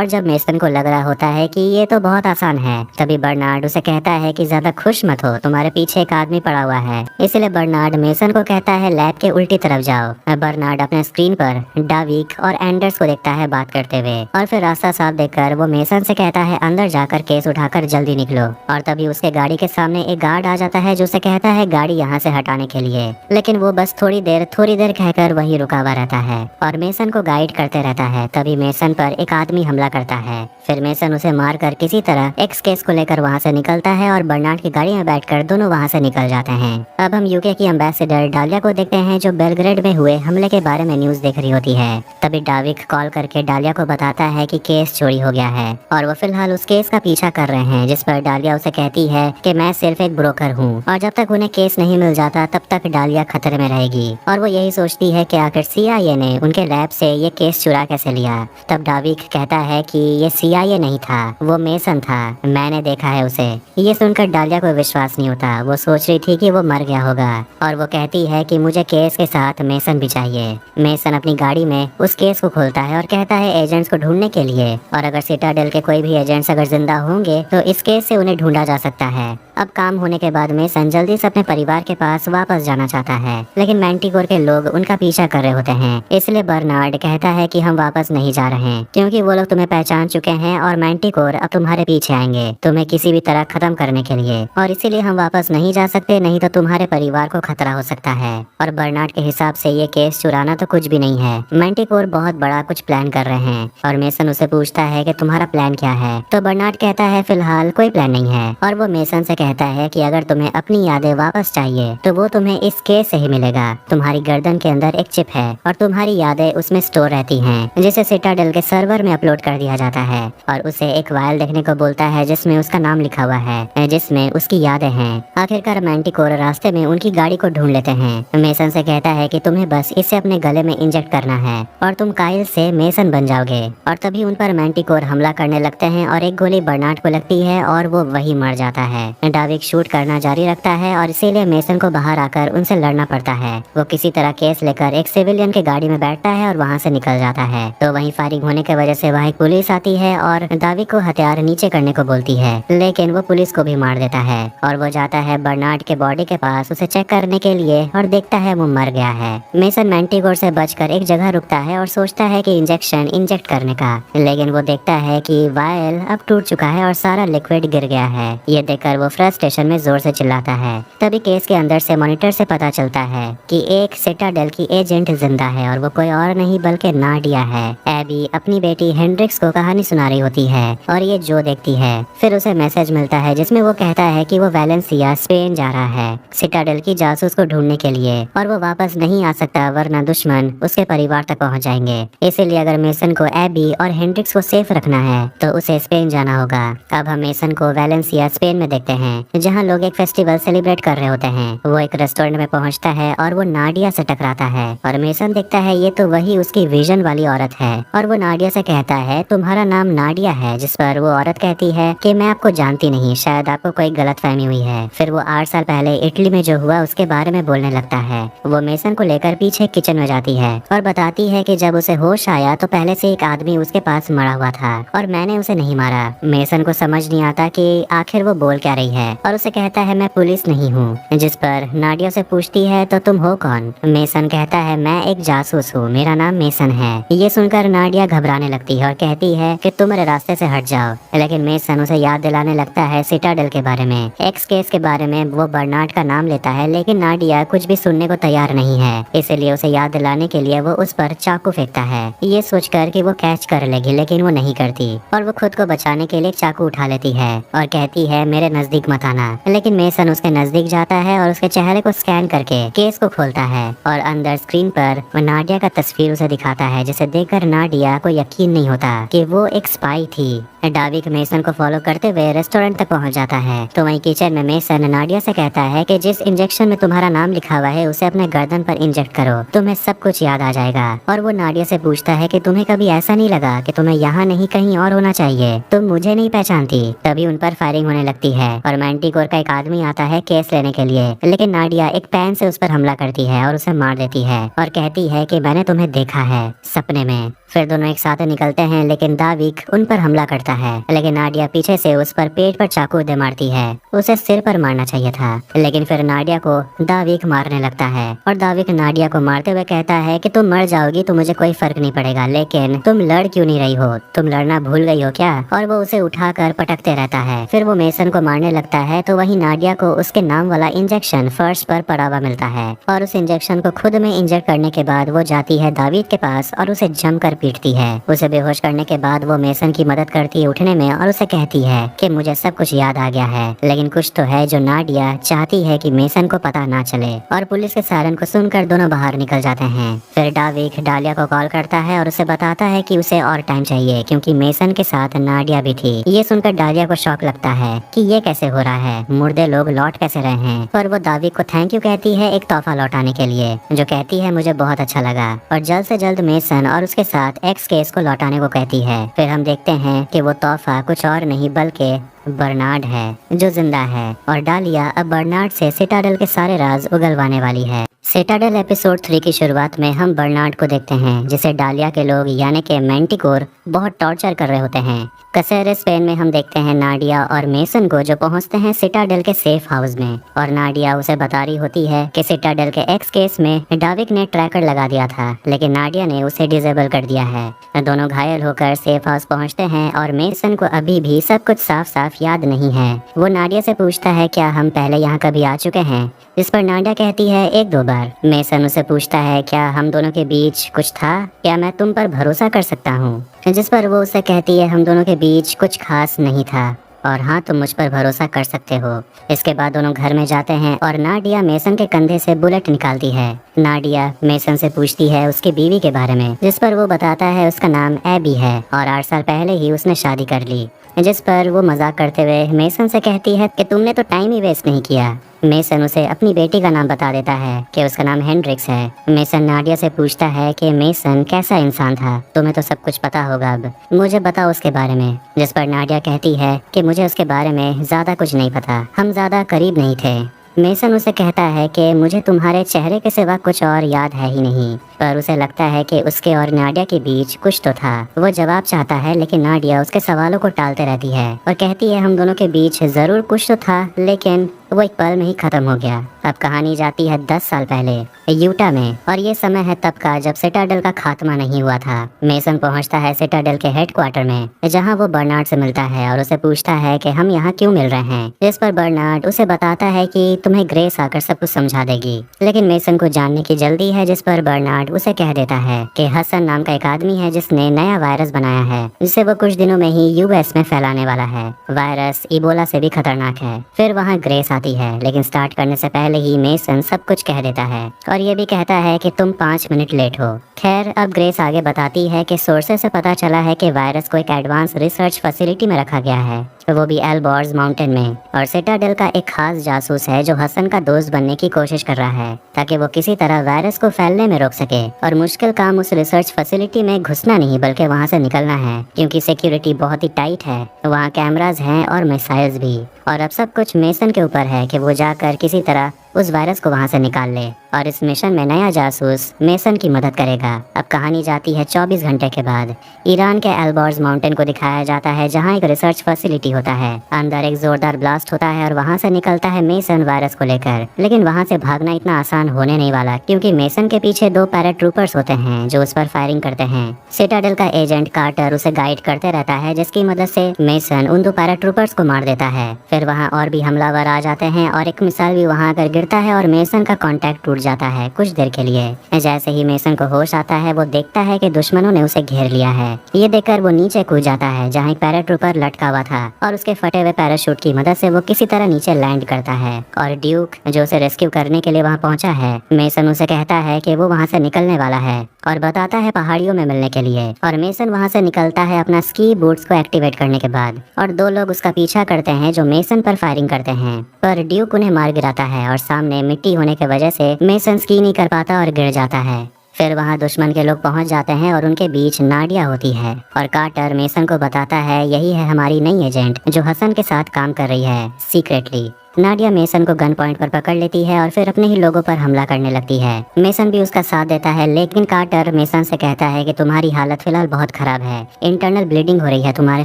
जब मेसन को लग रहा होता है कि ये तो बहुत आसान है, तभी बर्नार्ड उसे कहता है कि ज्यादा खुश मत हो, तुम्हारे पीछे एक आदमी पड़ा हुआ है। इसलिए बर्नार्ड मेसन को कहता है लैब के उल्टी तरफ जाओ। बर्नार्ड अपने स्क्रीन पर डाविक और एंडर्स को देखता है बात करते हुए, और फिर रास्ता साफ देखकर वो मेसन से कहता है अंदर जाकर केस उठाकर जल्दी निकलो। और तभी उसके गाड़ी के सामने एक गार्ड आ जाता है जो उसे कहता है गाड़ी यहाँ से हटाने के लिए, लेकिन वो बस थोड़ी देर कहकर वही रुका हुआ रहता है और मेसन को गाइड करते रहता है। तभी मेसन पर एक आदमी हमला करता है। फिर मेसन उसे मारकर किसी तरह एक्स केस को लेकर वहाँ से निकलता है और बर्नार्ड की गाड़ी में बैठकर दोनों वहाँ से निकल जाते हैं। अब हम यूके की एम्बेसडर डालिया को देखते हैं जो बेलग्रेड में हुए हमले के बारे में न्यूज देख रही होती है। तभी डाविक कॉल करके डालिया को बताता है कि केस चोरी हो गया है और वो फिलहाल उस केस का पीछा कर रहे हैं, जिस पर डालिया उसे कहती है कि मैं सिर्फ एक ब्रोकर हूँ और जब तक उन्हें केस नहीं मिल जाता तब तक डालिया खतरे में रहेगी। और वो यही सोचती है कि आखिर CIA ने उनके लैब से ये केस चुरा कैसे लिया। तब डाविक कहता है कि ये CIA नहीं था, वो मेसन था, मैंने देखा है उसे। ये सुनकर डालिया को विश्वास नहीं होता, वो सोच रही थी कि वो मर गया होगा और वो कहती है कि मुझे केस के साथ मेसन भी चाहिए। मेसन अपनी गाड़ी में उस केस को खोलता है और कहता है एजेंट्स को ढूंढने के लिए, और अगर सिटाडेल के कोई भी एजेंट्स अगर जिंदा होंगे तो इस केस से उन्हें ढूंढा जा सकता है। अब काम होने के बाद मेसन जल्दी से अपने परिवार के पास वापस जाना चाहता है, लेकिन मैंटिकोर के लोग उनका पीछा कर रहे होते हैं। इसलिए बर्नार्ड कहता है कि हम वापस नहीं जा रहे हैं, क्योंकि वो लोग तुम्हें पहचान चुके हैं और मैंटिकोर अब तुम्हारे पीछे आएंगे तुम्हें किसी भी तरह खत्म करने के लिए, और इसीलिए हम वापस नहीं जा सकते, नहीं तो तुम्हारे परिवार को खतरा हो सकता है। और बर्नार्ड के हिसाब से ये केस चुराना तो कुछ भी नहीं है, मैंटिकोर बहुत बड़ा कुछ प्लान कर रहे हैं। और मेसन उसे पूछता है कि तुम्हारा प्लान क्या है, तो बर्नार्ड कहता है फिलहाल कोई प्लान नहीं है। और वो मेसन से कहता है कि अगर तुम्हें अपनी यादें वापस चाहिए तो वो तुम्हें इस केस से ही मिलेगा। तुम्हारी गर्दन के अंदर एक चिप है और तुम्हारी यादें उसमें स्टोर रहती हैं, जिसे सिटाडेल के सर्वर में अपलोड कर दिया जाता है। और उसे एक वायल देखने को बोलता है जिसमें उसका नाम लिखा हुआ है, जिसमें उसकी यादें हैं। आखिरकार मैंटिकोर रास्ते में उनकी गाड़ी को ढूंढ लेते हैं। मेसन से कहता है कि तुम्हें बस इसे अपने गले में इंजेक्ट करना है और तुम काइल से मेसन बन जाओगे। और तभी उन पर मैंटिकोर हमला करने लगते हैं और एक गोली बर्नार्ड को लगती है और वो वही मर जाता है। डाविक शूट करना जारी रखता है और इसीलिए मेसन को बाहर आकर उनसे लड़ना पड़ता है। वो किसी तरह केस लेकर एक सिविलियन के गाड़ी में बैठता है और वहाँ से निकल जाता है। तो वहीं फायरिंग होने की वजह से वहाँ पुलिस आती है और डाविक को हथियार नीचे करने को बोलती है, लेकिन वो पुलिस को भी मार देता है। और वो जाता है बर्नार्ड के बॉडी के पास उसे चेक करने के लिए और देखता है वो मर गया है। मेसन मैंटिकोर से बचकर एक जगह रुकता है और सोचता है कि इंजेक्शन इंजेक्ट करने का, लेकिन वो देखता है कि वायल अब टूट चुका है और सारा लिक्विड गिर गया है। ये देखकर वो फ्रस्ट्रेशन में जोर से चिल्लाता है। तभी केस के अंदर से मॉनिटर से पता चलता है कि एक सिटाडेल की एजेंट जिंदा है और वो कोई और नहीं बल्कि नाडिया है। एबी अपनी बेटी हेंड्रिक्स को कहानी सुना रही होती है और ये जो देखती है। फिर उसे मैसेज मिलता है जिसमें वो कहता है कि वो वैलेंसिया स्पेन जा रहा है सिटाडेल की जासूस को ढूंढने के लिए और वो वापस नहीं आ सकता वरना दुश्मन उसके परिवार तक पहुंच जाएंगे। इसीलिए अगर मेसन को एबी और हेंड्रिक्स को सेफ रखना है तो उसे स्पेन जाना होगा। अब हम मेसन को वैलेंसिया स्पेन में देखते हैं जहाँ लोग एक फेस्टिवल सेलिब्रेट कर रहे होते हैं। वो एक रेस्टोरेंट में पहुँचता है और वो नाडिया से टकराता है और मेसन देखता है ये तो वही उसकी विजन वाली औरत है और वो नाडिया से कहता है तुम्हारा नाम नाडिया है, जिस पर वो औरत कहती है कि मैं आपको जानती नहीं, शायद आपको कोई गलतफहमी हुई है। फिर वो 8 साल पहले इटली में जो हुआ उसके बारे में बोलने लगता है। वो मेसन को लेकर पीछे किचन में जाती है और बताती है कि जब उसे होश आया तो पहले से एक आदमी उसके पास मरा हुआ था और मैंने उसे नहीं मारा। मेसन को समझ नहीं आता कि आखिर वो बोल क्या रही है और उसे कहता है मैं पुलिस नहीं हूँ, जिस पर नाडिया से पूछती है तो तुम हो कौन? मेसन कहता है मैं एक जासूस हूँ, मेरा नाम मेसन है। ये सुनकर नाडिया घबराने लगती है और कहती है कि तुम मेरे रास्ते से हट जाओ, लेकिन मेसन उसे याद दिलाने लगता है सिटाडेल के बारे में, एक्स केस के बारे में। वो बर्नार्ड का नाम लेता है लेकिन नाडिया कुछ भी सुनने को तैयार नहीं है, इसलिए उसे याद दिलाने के लिए वो उस पर चाकू फेंकता है ये सोचकर कि वो कैच कर लेगी, लेकिन वो नहीं करती और वो खुद को बचाने के लिए चाकू उठा लेती है और कहती है मेरे नजदीक मत आना। लेकिन मेसन उसके नजदीक जाता है और उसके चेहरे को स्कैन करके केस को खोलता है और अंदर स्क्रीन पर वो नाडिया का तस्वीर उसे दिखाता है, जिसे देखकर नाडिया को यकीन नहीं होता कि वो एक स्पाई थी। डाविक मेसन को फॉलो करते हुए रेस्टोरेंट तक पहुंच जाता है तो वहीं किचन में मेसन नाडिया से कहता है कि जिस इंजेक्शन में तुम्हारा नाम लिखा हुआ है उसे अपने गर्दन पर इंजेक्ट करो, तुम्हें सब कुछ याद आ जाएगा। और वो नाडिया से पूछता है कि तुम्हें कभी ऐसा नहीं लगा कि तुम्हें यहाँ नहीं कहीं और होना चाहिए, तुम मुझे नहीं पहचानती? तभी उन पर फायरिंग होने लगती है और मैंटिकोर का एक आदमी आता है केस लेने के लिए, लेकिन नाडिया एक पैन से उस पर हमला करती है और उसे मार देती है और कहती है कि मैंने तुम्हें देखा है सपने में। फिर दोनों एक साथ निकलते हैं लेकिन दाविक उन पर हमला करता है, लेकिन नाडिया पीछे से उस पर पेट पर चाकू दे मारती है। उसे सिर पर मारना चाहिए था, लेकिन फिर नाडिया को दाविक मारने लगता है और दाविक नाडिया को मारते हुए कहता है कि तुम मर जाओगी तो मुझे कोई फर्क नहीं पड़ेगा, लेकिन तुम लड़ क्यों नहीं रही हो? तुम लड़ना भूल गई हो क्या? और वो उसे उठाकर पटकते रहता है। फिर वो मेसन को मारने लगता है तो वही नाडिया को उसके नाम वाला इंजेक्शन फर्श पर पड़ा हुआ मिलता है और उस इंजेक्शन को खुद में इंजेक्ट करने के बाद वो जाती है दाविक के पास और उसे जमकर पीटती है। उसे बेहोश करने के बाद वो मेसन की मदद करती है उठने में और उसे कहती है कि मुझे सब कुछ याद आ गया है, लेकिन कुछ तो है जो नाडिया चाहती है कि मेसन को पता ना चले। और पुलिस के सायरन को सुनकर दोनों बाहर निकल जाते हैं। फिर डाविक डालिया को कॉल करता है और उसे बताता है कि उसे और टाइम चाहिए क्योंकि मेसन के साथ नाडिया भी थी। ये सुनकर डालिया को शौक लगता है कि ये कैसे हो रहा है, मुर्दे लोग लौट कैसे रहे हैं। और वो दाविक को थैंक यू कहती है एक तोहफा लौटाने के लिए, जो कहती है मुझे बहुत अच्छा लगा और जल्द से जल्द मेसन और उसके साथ एक्स केस को लौटाने को कहती है। फिर हम देखते हैं कि वो तोहफा कुछ और नहीं बल्कि बर्नार्ड है जो जिंदा है और डालिया अब बर्नार्ड से सिटाडेल के सारे राज उगलवाने वाली है। सिटाडेल एपिसोड 3 की शुरुआत में हम बर्नार्ड को देखते हैं जिसे डालिया के लोग यानी कि मैंटिकोर बहुत टॉर्चर कर रहे होते हैं। कसेरे स्पेन में हम देखते हैं नाडिया और मेसन को जो पहुंचते हैं सिटाडेल के सेफ हाउस में और नाडिया उसे बता रही होती है कि सिटाडेल के एक्स केस में डाविक ने ट्रैकर लगा दिया था, लेकिन नाडिया ने उसे डिसेबल कर दिया है। दोनों घायल होकर सेफ हाउस पहुंचते हैं और मेसन को अभी भी सब कुछ साफ साफ याद नहीं है। वो नाडिया से पूछता है क्या हम पहले यहाँ कभी आ चुके हैं, जिस पर नाडिया कहती है 1-2 बार। मेसन उसे पूछता है क्या हम दोनों के बीच कुछ था, क्या मैं तुम पर भरोसा कर सकता हूँ, जिस पर वो उसे कहती है हम दोनों के बीच कुछ खास नहीं था और हाँ तुम मुझ पर भरोसा कर सकते हो। इसके बाद दोनों घर में जाते हैं और नाडिया मेसन के कंधे से बुलेट निकालती है। नाडिया मेसन से पूछती है उसकी बीवी के बारे में, जिस पर वो बताता है उसका नाम एबी है और 8 साल पहले ही उसने शादी कर ली, जिस पर वो मजाक करते हुए मेसन से कहती है कि तुमने तो टाइम ही वेस्ट नहीं किया। मेसन उसे अपनी बेटी का नाम बता देता है कि उसका नाम हेंड्रिक्स है। मेसन नाडिया से पूछता है कि मेसन कैसा इंसान था, तुम्हें तो सब कुछ पता होगा, अब मुझे बताओ उसके बारे में। जिस पर नाडिया कहती है कि मुझे उसके बारे में ज्यादा कुछ नहीं पता, हम ज्यादा करीब नहीं थे। मेसन उसे कहता है कि मुझे तुम्हारे चेहरे के सिवा कुछ और याद है ही नहीं, पर उसे लगता है कि उसके और नाडिया के बीच कुछ तो था। वो जवाब चाहता है लेकिन नाडिया उसके सवालों को टालते रहती है और कहती है हम दोनों के बीच जरूर कुछ तो था, लेकिन वो एक पल में ही खत्म हो गया। अब कहानी जाती है 10 साल पहले यूटा में और ये समय है तब का जब सिटाडेल का खात्मा नहीं हुआ था। मेसन पहुंचता है सिटाडेल के हेडक्वार्टर में जहां वो बर्नार्ड से मिलता है और उसे पूछता है कि हम यहाँ क्यों मिल रहे हैं, जिस पर बर्नार्ड उसे बताता है कि तुम्हें ग्रेस आकर सब कुछ समझा देगी, लेकिन मेसन को जानने की जल्दी है, जिस पर बर्नार्ड बर्नार्ड उसे कह देता है कि हसन नाम का एक आदमी है जिसने नया वायरस बनाया है जिसे वो कुछ दिनों में ही यूएस में फैलाने वाला है। वायरस इबोला से भी खतरनाक है। फिर वहाँ ग्रेस आती है, लेकिन स्टार्ट करने से पहले ही मेसन सब कुछ कह देता है और ये भी कहता है कि तुम 5 मिनट लेट हो। खैर, अब ग्रेस आगे बताती है कि सोर्सेस से पता चला है कि वायरस को एक एडवांस रिसर्च फैसिलिटी में रखा गया है, वो भी एल्बोर्स माउंटेन में। और सिटाडेल का एक खास जासूस है जो हसन का दोस्त बनने की कोशिश कर रहा है ताकि वो किसी तरह वायरस को फैलने में रोक सके। और मुश्किल काम उस रिसर्च फैसिलिटी में घुसना नहीं बल्कि वहाँ से निकलना है, क्योंकि सिक्योरिटी बहुत ही टाइट है, वहाँ कैमरास हैं और मिसाइल्स भी। और अब सब कुछ मेसन के ऊपर है कि वो जाकर किसी तरह उस वायरस को वहाँ से निकाल ले। और इस मिशन में नया जासूस मेसन की मदद करेगा। अब कहानी जाती है 24 घंटे के बाद। ईरान के एल्बोर्स माउंटेन को दिखाया जाता है जहाँ एक रिसर्च फैसिलिटी होता है। अंदर एक जोरदार ब्लास्ट होता है और वहाँ से निकलता है मेसन वायरस को लेकर। लेकिन वहाँ से भागना इतना आसान होने नहीं वाला, क्योंकि मेसन के पीछे 2 पैराट्रूपर्स होते हैं जो उस पर फायरिंग करते हैं। सिटाडेल का एजेंट कार्टर उसे गाइड करते रहता है, जिसकी मदद से मेसन उन 2 पैराट्रूपर्स को मार देता है। फिर वहाँ और भी हमलावर आ जाते हैं और एक मिसाइल भी वहाँ आकर गिरता है और मेसन का कांटेक्ट टूट जाता है कुछ देर के लिए। जैसे ही मेसन को होश आता है वो देखता है कि दुश्मनों ने उसे घेर लिया है। ये देखकर वो नीचे कूद जाता है जहाँ एक पैराट्रूपर लटका हुआ था और उसके फटे हुए पैराशूट की मदद से वो किसी तरह नीचे लैंड करता है। और ड्यूक जो उसे रेस्क्यू करने के लिए वहाँ पहुँचा है, मेसन उसे कहता है कि वो वहाँ से निकलने वाला है और बताता है पहाड़ियों में मिलने के लिए। और मेसन वहाँ से निकलता है अपना स्की बूट्स को एक्टिवेट करने के बाद, और 2 लोग उसका पीछा करते हैं जो मेसन पर फायरिंग करते हैं, पर ड्यूक उन्हें मार गिराता है और सामने मिट्टी होने की वजह से मेसन स्की नहीं कर पाता और गिर जाता है। फिर वहाँ दुश्मन के लोग पहुँच जाते हैं और उनके बीच नाडिया होती है और कार्टर मेसन को बताता है यही है हमारी नई एजेंट जो हसन के साथ काम कर रही है सीक्रेटली। नाडिया मेसन को गन पॉइंट पर पकड़ लेती है और फिर अपने ही लोगों पर हमला करने लगती है। मेसन भी उसका साथ देता है, लेकिन कार्टर मेसन से कहता है कि तुम्हारी हालत फिलहाल बहुत खराब है, इंटरनल ब्लीडिंग हो रही है, तुम्हारे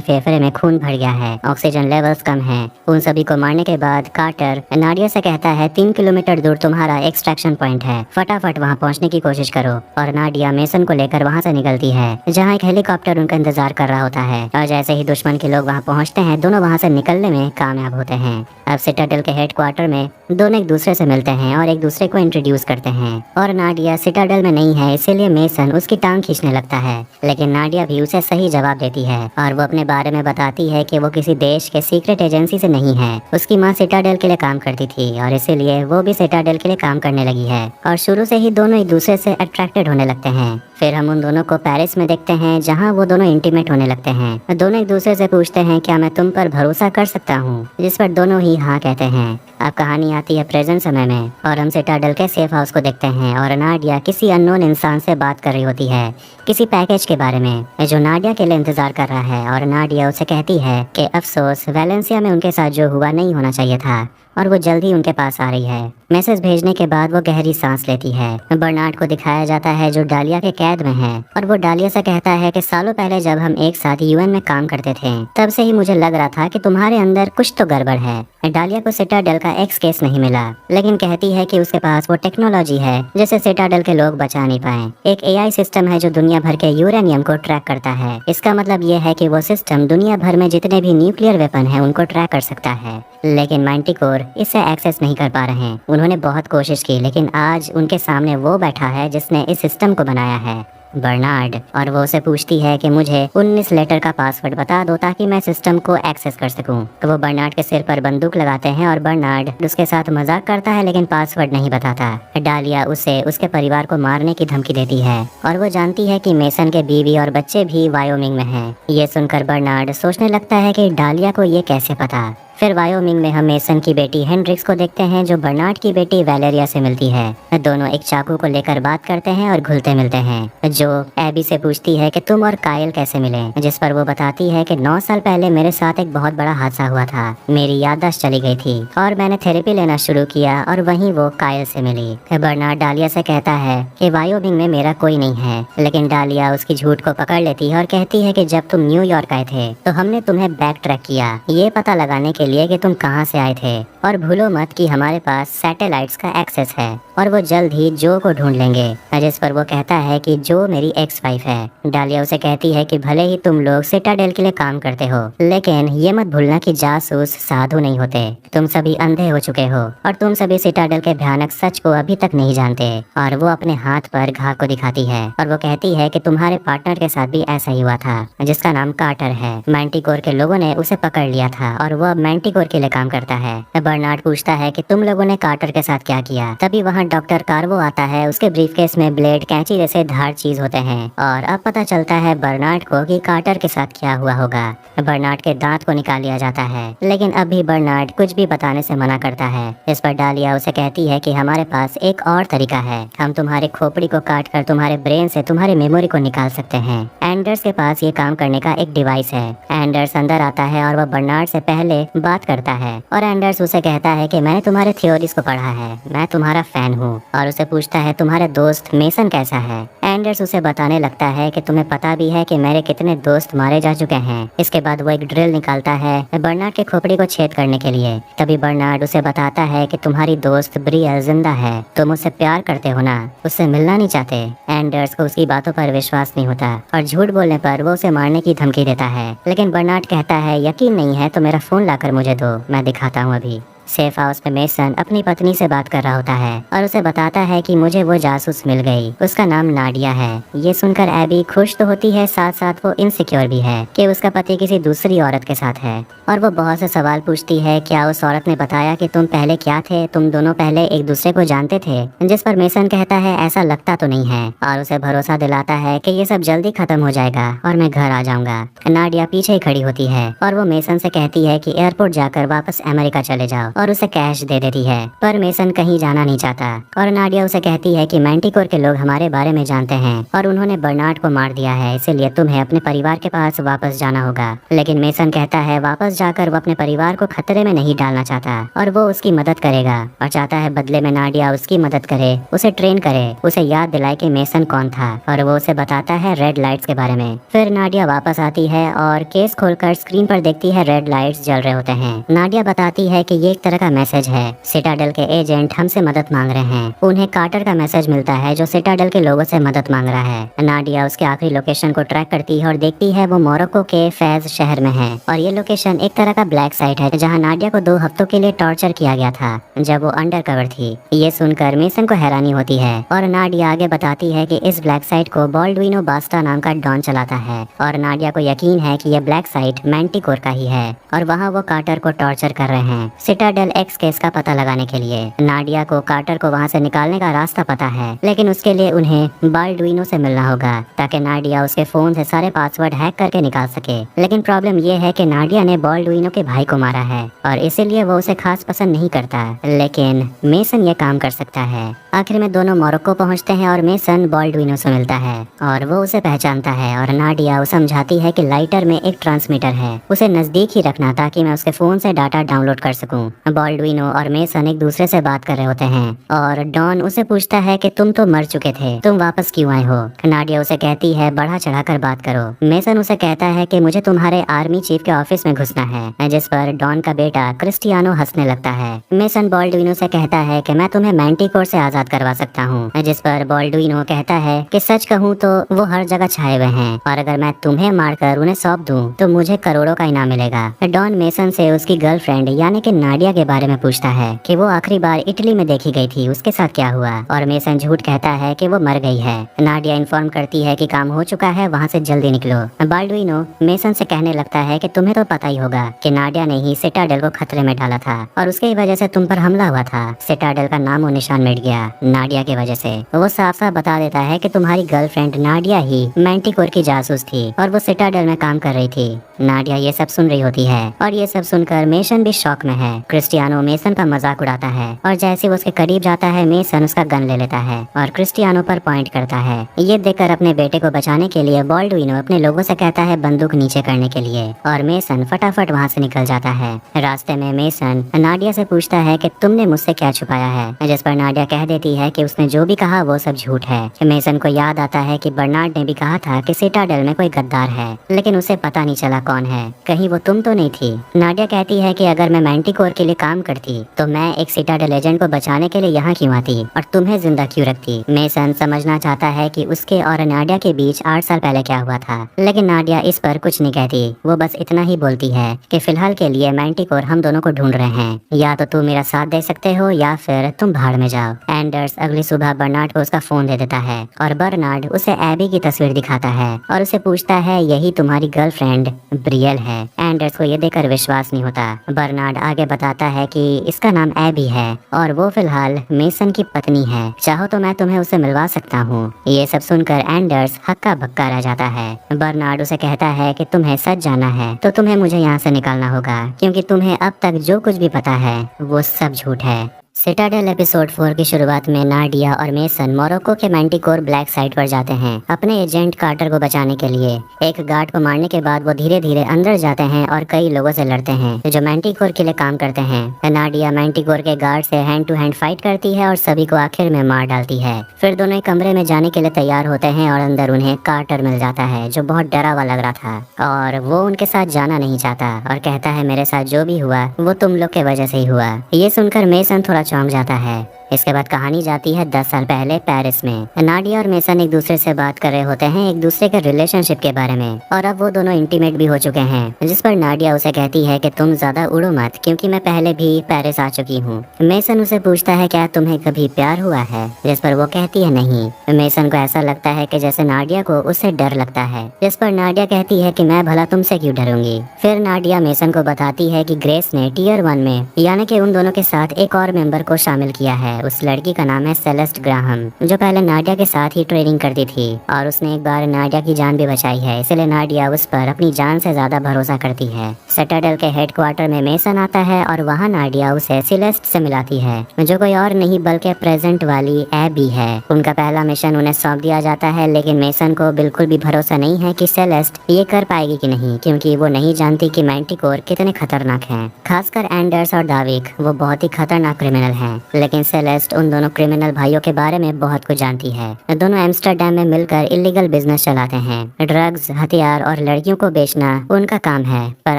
फेफड़े में खून भर गया है, ऑक्सीजन लेवल्स कम है। उन सभी को मारने के बाद कार्टर नाडिया से कहता है 3 किलोमीटर दूर तुम्हारा एक्सट्रैक्शन पॉइंट है, फटाफट वहाँ पहुँचने की कोशिश करो। और नाडिया मेसन को लेकर वहाँ से निकलती है जहाँ एक हेलीकॉप्टर उनका इंतजार कर रहा होता है। और जैसे ही दुश्मन के लोग वहाँ पहुँचते हैं, दोनों वहाँ से निकलने में कामयाब होते हैं। अब सिटाडेल के हेडक्वार्टर में दोनों एक दूसरे से मिलते हैं और एक दूसरे को इंट्रोड्यूस करते हैं। और नाडिया सिटाडेल में नहीं है, इसीलिए मेसन उसकी टांग खींचने लगता है, लेकिन नाडिया भी उसे सही जवाब देती है और वो अपने बारे में बताती है कि वो किसी देश के सीक्रेट एजेंसी से नहीं है। उसकी माँ सिटाडेल के लिए काम करती थी और इसीलिए वो भी सिटाडेल के लिए काम करने लगी है। और शुरू से ही दोनों एक दूसरे से अट्रैक्टेड होने लगते हैं। फिर हम उन दोनों को पेरिस में देखते हैं जहाँ वो दोनों इंटीमेट होने लगते हैं। दोनों एक दूसरे से पूछते हैं क्या मैं तुम पर भरोसा कर सकता हूँ, जिस पर दोनों ही हाँ कहते हैं। अब कहानी आती है प्रेजेंट समय में और हम सिटाडेल के सेफ हाउस को देखते हैं और नाडिया किसी अननोन इंसान से बात कर रही होती है किसी पैकेज के बारे में जो नाडिया के लिए इंतजार कर रहा है। और नाडिया उसे कहती है कि अफसोस वेलेंसिया में उनके साथ जो हुआ नहीं होना चाहिए था और वो जल्द ही उनके पास आ रही है। मैसेज भेजने के बाद वो गहरी सांस लेती है। बर्नार्ड को दिखाया जाता है जो डालिया के कैद में है और वो डालिया से कहता है कि सालों पहले जब हम एक साथ यूएन में काम करते थे तब से ही मुझे लग रहा था कि तुम्हारे अंदर कुछ तो गड़बड़ है। डालिया को सिटाडेल का एक्स केस नहीं मिला, लेकिन कहती है कि उसके पास वो टेक्नोलॉजी है जिसे सिटाडेल के लोग बचा नहीं पाए। एक एआई सिस्टम है जो दुनिया भर के यूरेनियम को ट्रैक करता है। इसका मतलब ये है कि वो सिस्टम दुनिया भर में जितने भी न्यूक्लियर वेपन है उनको ट्रैक कर सकता है, लेकिन मैंटिकोर इसे एक्सेस नहीं कर पा रहे हैं। उन्होंने बहुत कोशिश की, लेकिन आज उनके सामने वो बैठा है जिसने इस सिस्टम को बनाया है, बर्नार्ड। और वो उसे पूछती है कि मुझे 19 लेटर का पासवर्ड बता दो ताकि मैं सिस्टम को एक्सेस कर सकूं। तो वो बर्नार्ड के सिर पर बंदूक लगाते हैं और बर्नार्ड उसके साथ मजाक करता है, लेकिन पासवर्ड नहीं बताता। डालिया उसे उसके परिवार को मारने की धमकी देती है और वो जानती है कि मेसन के बीवी और बच्चे भी वायोमिंग में हैं। ये सुनकर बर्नार्ड सोचने लगता है कि डालिया को ये कैसे पता। फिर वायोमिंग में हम मेसन की बेटी हेंड्रिक्स को देखते हैं जो बर्नार्ड की बेटी वैलेरिया से मिलती है। दोनों एक चाकू को लेकर बात करते हैं और घुलते मिलते हैं। जो एबी से पूछती है कि तुम और कायल कैसे मिले, जिस पर वो बताती है कि 9 साल पहले मेरे साथ एक बहुत बड़ा हादसा हुआ था, मेरी याददाश्त चली गई थी और मैंने थेरेपी लेना शुरू किया और वहीं वो कायल से मिली। बर्नार्ड डालिया से कहता है कि वायोमिंग में मेरा कोई नहीं है, लेकिन डालिया उसकी झूठ को पकड़ लेती है और कहती है कि जब तुम न्यूयॉर्क आए थे तो हमने तुम्हें बैक ट्रैक किया ये पता लगाने के लिए कि तुम कहाँ से आए थे, और भूलो मत कि हमारे पास सैटेलाइट्स का एक्सेस है और वो जल्द ही जो को ढूंढ लेंगे। जिस पर वो कहता है कि जो मेरी एक्स वाइफ है। डालिया उसे कहती है कि भले ही तुम लोग सिटाडेल के लिए काम करते हो, लेकिन ये मत भूलना कि जासूस साधु नहीं होते। तुम सभी अंधे हो चुके हो और तुम सभी सिटाडेल के भयानक सच को अभी तक नहीं जानते। और वो अपने हाथ पर घाव को दिखाती है और वो कहती है कि तुम्हारे पार्टनर के साथ भी ऐसा ही हुआ था, जिसका नाम कार्टर है। मैंटिकोर के लोगों ने उसे पकड़ लिया था और वो अब मैंटिकोर के लिए काम करता है। बर्नार्ड पूछता है कि तुम लोगों ने कार्टर के साथ क्या किया। तभी वहाँ डॉक्टर कार्वो आता है। उसके ब्रीफकेस में ब्लेड, कैंची जैसे धार चीज होते हैं और अब पता चलता है बर्नार्ड को कि कार्टर के साथ क्या हुआ होगा। बर्नार्ड के दांत को निकाल लिया जाता है, लेकिन अब भी बर्नार्ड कुछ भी बताने से मना करता है। इस पर डालिया उसे कहती है कि हमारे पास एक और तरीका है, हम तुम्हारे खोपड़ी को काट कर तुम्हारे ब्रेन से तुम्हारी मेमोरी को निकाल सकते हैं। एंडर्स के पास ये काम करने का एक डिवाइस है। एंडर्स अंदर आता है और वह बर्नार्ड से पहले बात करता है और एंडर्स उसे कहता है कि मैंने तुम्हारे थ्योरीज को पढ़ा है, मैं तुम्हारा फैन हूँ। और उसे पूछता है तुम्हारे दोस्त मेसन कैसा है। एंडर्स उसे बताने लगता है कि तुम्हें पता भी है कि मेरे कितने दोस्त मारे जा चुके हैं। इसके बाद वो एक ड्रिल निकालता है बर्नार्ड के खोपड़ी को छेद करने के लिए। तभी बर्नार्ड उसे बताता है कि तुम्हारी दोस्त ब्रियल जिंदा है, तुम उससे प्यार करते हो ना, उससे मिलना नहीं चाहते। एंडर्स को उसकी बातों पर विश्वास नहीं होता और झूठ बोलने पर वो उसे मारने की धमकी देता है। लेकिन बर्नार्ड कहता है यकीन नहीं है तो मेरा फोन लाकर मुझे दो, मैं दिखाता हूँ अभी। सेफ हाउस में मेसन अपनी पत्नी से बात कर रहा होता है और उसे बताता है कि मुझे वो जासूस मिल गई, उसका नाम नाडिया है। ये सुनकर एबी खुश तो होती है, साथ साथ वो इनसिक्योर भी है कि उसका पति किसी दूसरी औरत के साथ है। और वो बहुत से सवाल पूछती है, क्या उस औरत ने बताया कि तुम पहले क्या थे, तुम दोनों पहले एक दूसरे को जानते थे। जिस पर मेसन कहता है ऐसा लगता तो नहीं है और उसे भरोसा दिलाता है कि ये सब जल्दी खत्म हो जाएगा और मैं घर आ जाऊंगा। नाडिया पीछे ही खड़ी होती है और वो मेसन से कहती है कि एयरपोर्ट जाकर वापस अमेरिका चले जाओ और उसे कैश दे देती है। पर मेसन कहीं जाना नहीं चाहता और नाडिया उसे कहती है कि मैंटिकोर के लोग हमारे बारे में जानते हैं और उन्होंने बर्नार्ड को मार दिया है, इसीलिए तुम्हें अपने परिवार के पास वापस जाना होगा। लेकिन मेसन कहता है वापस जाकर वो अपने परिवार को खतरे में नहीं डालना चाहता और वो उसकी मदद करेगा और चाहता है बदले में नाडिया उसकी मदद करे, उसे ट्रेन करे, उसे याद दिलाए कि मेसन कौन था और वो उसे बताता है रेड लाइट्स के बारे में। फिर नाडिया वापस आती है और केस खोलकर स्क्रीन पर देखती है रेड लाइट्स जल रहे होते हैं। नाडिया बताती है कि ये एक तरह का मैसेज है, सिटाडेल के एजेंट हमसे मदद मांग रहे हैं। उन्हें कार्टर का मैसेज मिलता है जो सिटाडेल के लोगों से मदद मांग रहा है। नाडिया उसके आखिरी लोकेशन को ट्रैक करती है और देखती है वो मोरक्को के फैज शहर में है और ये लोकेशन एक तरह का ब्लैक साइट है जहाँ नाडिया को 2 हफ्तों के लिए टॉर्चर किया गया था जब वो अंडर कवर थी। ये सुनकर मेसन को हैरानी होती है और नाडिया आगे बताती है कि इस ब्लैक साइट को बॉल्डविनो बास्टा नाम का डॉन चलाता है और नाडिया को यकीन है कि यह ब्लैक साइट मैंटिकोर का ही है और वहाँ वो कार्टर को टॉर्चर कर रहे हैं सिटाडेल एक्स केस का पता लगाने के लिए। नाडिया को कार्टर को वहाँ से निकालने का रास्ता पता है, लेकिन उसके लिए उन्हें बाल्डविनो से मिलना होगा ताकि नाडिया उसके फोन से सारे पासवर्ड हैक करके निकाल सके। लेकिन प्रॉब्लम ये है कि नाडिया ने बाल्डविनो के भाई को मारा है और इसीलिए वो उसे खास पसंद नहीं करता, लेकिन मेसन ये काम कर सकता है। आखिर में दोनों मोरक्को पहुँचते हैं और मेसन बाल्डविनो से मिलता है और वो उसे पहचानता है और नाडिया उसे समझाती है कि लाइटर में एक ट्रांसमीटर है, उसे नजदीक ही रखना ताकि मैं उसके फोन से डाटा डाउनलोड कर सकूं। बाल्डविनो और मेसन एक दूसरे से बात कर रहे होते हैं और डॉन उसे पूछता है कि तुम तो मर चुके थे, तुम वापस क्यों आए हो। नाडिया उसे कहती है बढ़ा चढ़ाकर बात करो। मेसन उसे कहता है कि मुझे तुम्हारे आर्मी चीफ के ऑफिस में घुसना है, जिस पर डॉन का बेटा क्रिस्टियानो हंसने लगता है। मेसन बाल्डविनो से कहता है कि मैं तुम्हें मैंटिकोर से आजाद करवा सकता हूँ, जिस पर बाल्डविनो कहता है कि सच कहूँ तो वो हर जगह छाए हुए हैं और अगर मैं तुम्हें मारकर उन्हें सौंप दूं तो मुझे करोड़ों का इनाम मिलेगा। डॉन मेसन से उसकी गर्लफ्रेंड यानी कि नाडिया के बारे में पूछता है कि वो आखिरी बार इटली में देखी गई थी, उसके साथ क्या हुआ, और मेसन झूठ कहता है कि वो मर गई है। नाडिया इन्फॉर्म करती है कि काम हो चुका है, वहाँ से जल्दी निकलो। बाल्डविनो मेसन से कहने लगता है कि तुम्हें तो पता ही होगा कि नाडिया ने ही सिटाडेल को खतरे में डाला था और उसकी वजह से तुम पर हमला हुआ था। सिटाडेल का नामो निशान मिट गया नाडिया की वजह से। वो साफ साफ बता देता है कि तुम्हारी गर्लफ्रेंड नाडिया ही मैंटिकोर की जासूस थी और वो सिटाडेल में काम कर रही थी। नाडिया ये सब सुन रही होती है और ये सब सुनकर मेसन भी शॉक में है। क्रिस्टियानो मेसन का मजाक उड़ाता है और जैसे वो उसके करीब जाता है मेसन उसका गन ले लेता है और क्रिस्टियानो पर पॉइंट करता है। ये देखकर अपने बेटे को बचाने के लिए बाल्डुइनो अपने लोगों से कहता है बंदूक नीचे करने के लिए और मेसन फटाफट वहाँ से निकल जाता है। रास्ते में मेसन नाडिया से पूछता है कि तुमने मुझसे क्या छुपाया है, जिस पर नाडिया कह देती है कि उसने जो भी कहा वो सब झूठ है। मेसन को याद आता है कि बर्नार्ड ने भी कहा था कि सिटाडेल में कोई गद्दार है, लेकिन उसे पता नहीं चला कौन है। कहीं वो तुम तो नहीं थी। नाडिया कहती है कि अगर मैं मैंटिकोर के लिए काम करती तो मैं एक सिटाडेल एजेंट को बचाने के लिए यहाँ क्यों आती और तुम्हें जिंदा क्यों रखती। मेसन समझना चाहता है कि उसके और नाडिया के बीच 8 साल पहले क्या हुआ था, लेकिन नाडिया इस पर कुछ नहीं कहती। वो बस इतना ही बोलती है कि फिलहाल के लिए मैंटिकोर हम दोनों को ढूंढ रहे हैं, या तो तुम मेरा साथ दे सकते हो या फिर तुम भाड़ में जाओ। एंडर्स अगली सुबह बर्नार्ड को उसका फोन दे देता है और बर्नार्ड उसे एबी की तस्वीर दिखाता है और उसे पूछता है यही तुम्हारी गर्लफ्रेंड ब्रियल है। एंडर्स को ये देखकर विश्वास नहीं होता। बर्नार्ड आगे बताता है कि इसका नाम एबी है और वो फिलहाल मेसन की पत्नी है, चाहो तो मैं तुम्हें उसे मिलवा सकता हूँ। ये सब सुनकर एंडर्स हक्का बक्का रह जाता है। बर्नार्ड उसे कहता है कि तुम्हें सच जाना है तो तुम्हें मुझे यहाँ से निकालना होगा, क्योंकि तुम्हें अब तक जो कुछ भी पता है वो सब झूठ है। सिटाडेल एपिसोड 4 की शुरुआत में नाडिया और मेसन मोरक्को के मैंटिकोर ब्लैक साइट पर जाते हैं अपने एजेंट कार्टर को बचाने के लिए। एक गार्ड को मारने के बाद वो धीरे धीरे अंदर जाते हैं और कई लोगों से लड़ते हैं जो मैंटिकोर के लिए काम करते हैं। नाडिया मैंटिकोर के गार्ड से हैंड टू हैंड फाइट करती है और सभी को आखिर में मार डालती है। फिर दोनों एक कमरे में जाने के लिए तैयार होते हैं और अंदर उन्हें कार्टर मिल जाता है जो बहुत डरा हुआ लग रहा था और वो उनके साथ जाना नहीं चाहता और कहता है मेरे साथ जो भी हुआ वो तुम लोग के वजह से ही हुआ। ये सुनकर मेसन थोड़ा चौंक जाता है। इसके बाद कहानी जाती है 10 साल पहले पेरिस में। नाडिया और मेसन एक दूसरे से बात कर रहे होते हैं एक दूसरे के रिलेशनशिप के बारे में और अब वो दोनों इंटीमेट भी हो चुके हैं, जिस पर नाडिया उसे कहती है कि तुम ज्यादा उड़ो मत क्योंकि मैं पहले भी पेरिस आ चुकी हूँ। मेसन उसे पूछता है क्या तुम्हें कभी प्यार हुआ है, जिस पर वो कहती है नहीं। मेसन को ऐसा लगता है कि जैसे नाडिया को उससे डर लगता है, जिस पर नाडिया कहती है कि मैं भला तुमसे क्यों डरूंगी। फिर नाडिया मेसन को बताती है कि ग्रेस ने टियर 1 में यानी कि उन दोनों के साथ एक और मेंबर को शामिल किया है। उस लड़की का नाम है सेलेस्ट ग्राहम, जो पहले नाडिया के साथ ही ट्रेनिंग करती थी और उसने एक बार नाडिया की जान भी बचाई है, इसलिए नाडिया उस पर अपनी जान से ज्यादा भरोसा करती है। सिटाडेल के हेडक्वार्टर में मेसन आता है और वहाँ नाडिया उसे सेलेस्ट से मिलाती है, जो कोई और नहीं बल्कि प्रेजेंट वाली एबी है। उनका पहला मिशन उन्हें सौंप दिया जाता है, लेकिन मेसन को बिल्कुल भी भरोसा नहीं है कि सेलेस्ट ये कर पाएगी कि नहीं, क्योंकि वो नहीं जानती कि मैंटिकोर कितने खतरनाक हैं। खासकर एंडर्स और डाविक वो बहुत ही खतरनाक क्रिमिनल हैं, लेकिन सेलेस्ट उन दोनों क्रिमिनल भाइयों के बारे में बहुत कुछ जानती है। दोनों एम्स्टर्डम में मिलकर इलीगल बिजनेस चलाते हैं। ड्रग्स, हथियार और लड़कियों को बेचना उनका काम है, पर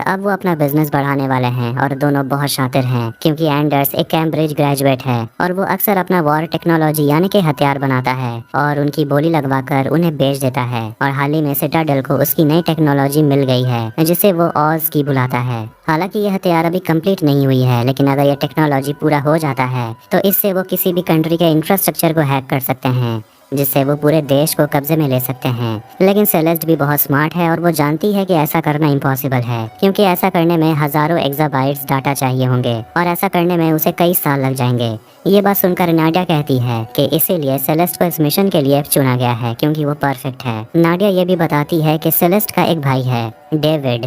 अब वो अपना बिजनेस बढ़ाने वाले हैं और दोनों बहुत शातिर हैं, क्योंकि एंडर्स एक कैम्ब्रिज ग्रेजुएट है और वो अक्सर अपना वॉर टेक्नोलॉजी यानी कि हथियार बनाता है और उनकी बोली लगवाकर उन्हें बेच देता है। और हाल ही में सिटाडेल को उसकी नई टेक्नोलॉजी मिल गई है जिसे वो ऑज की बुलाता है। हालांकि ये हथियार अभी कंप्लीट नहीं हुई है, लेकिन अगर ये टेक्नोलॉजी पूरा हो जाता है तो इससे वो किसी भी कंट्री के इंफ्रास्ट्रक्चर को हैक कर सकते हैं, जिससे वो पूरे देश को कब्जे में ले सकते हैं। लेकिन सेलेस्ट भी बहुत स्मार्ट है और वो जानती है कि ऐसा करना इम्पॉसिबल है, क्योंकि ऐसा करने में हजारों एक्साबाइट्स डाटा चाहिए होंगे और ऐसा करने में उसे कई साल लग जाएंगे। ये बात सुनकर नाडिया कहती है कि इसीलिए सेलेस्ट को इस मिशन के लिए चुना गया है, क्योंकि वो परफेक्ट है। नाडिया ये भी बताती है कि सेलेस्ट का एक भाई है डेविड,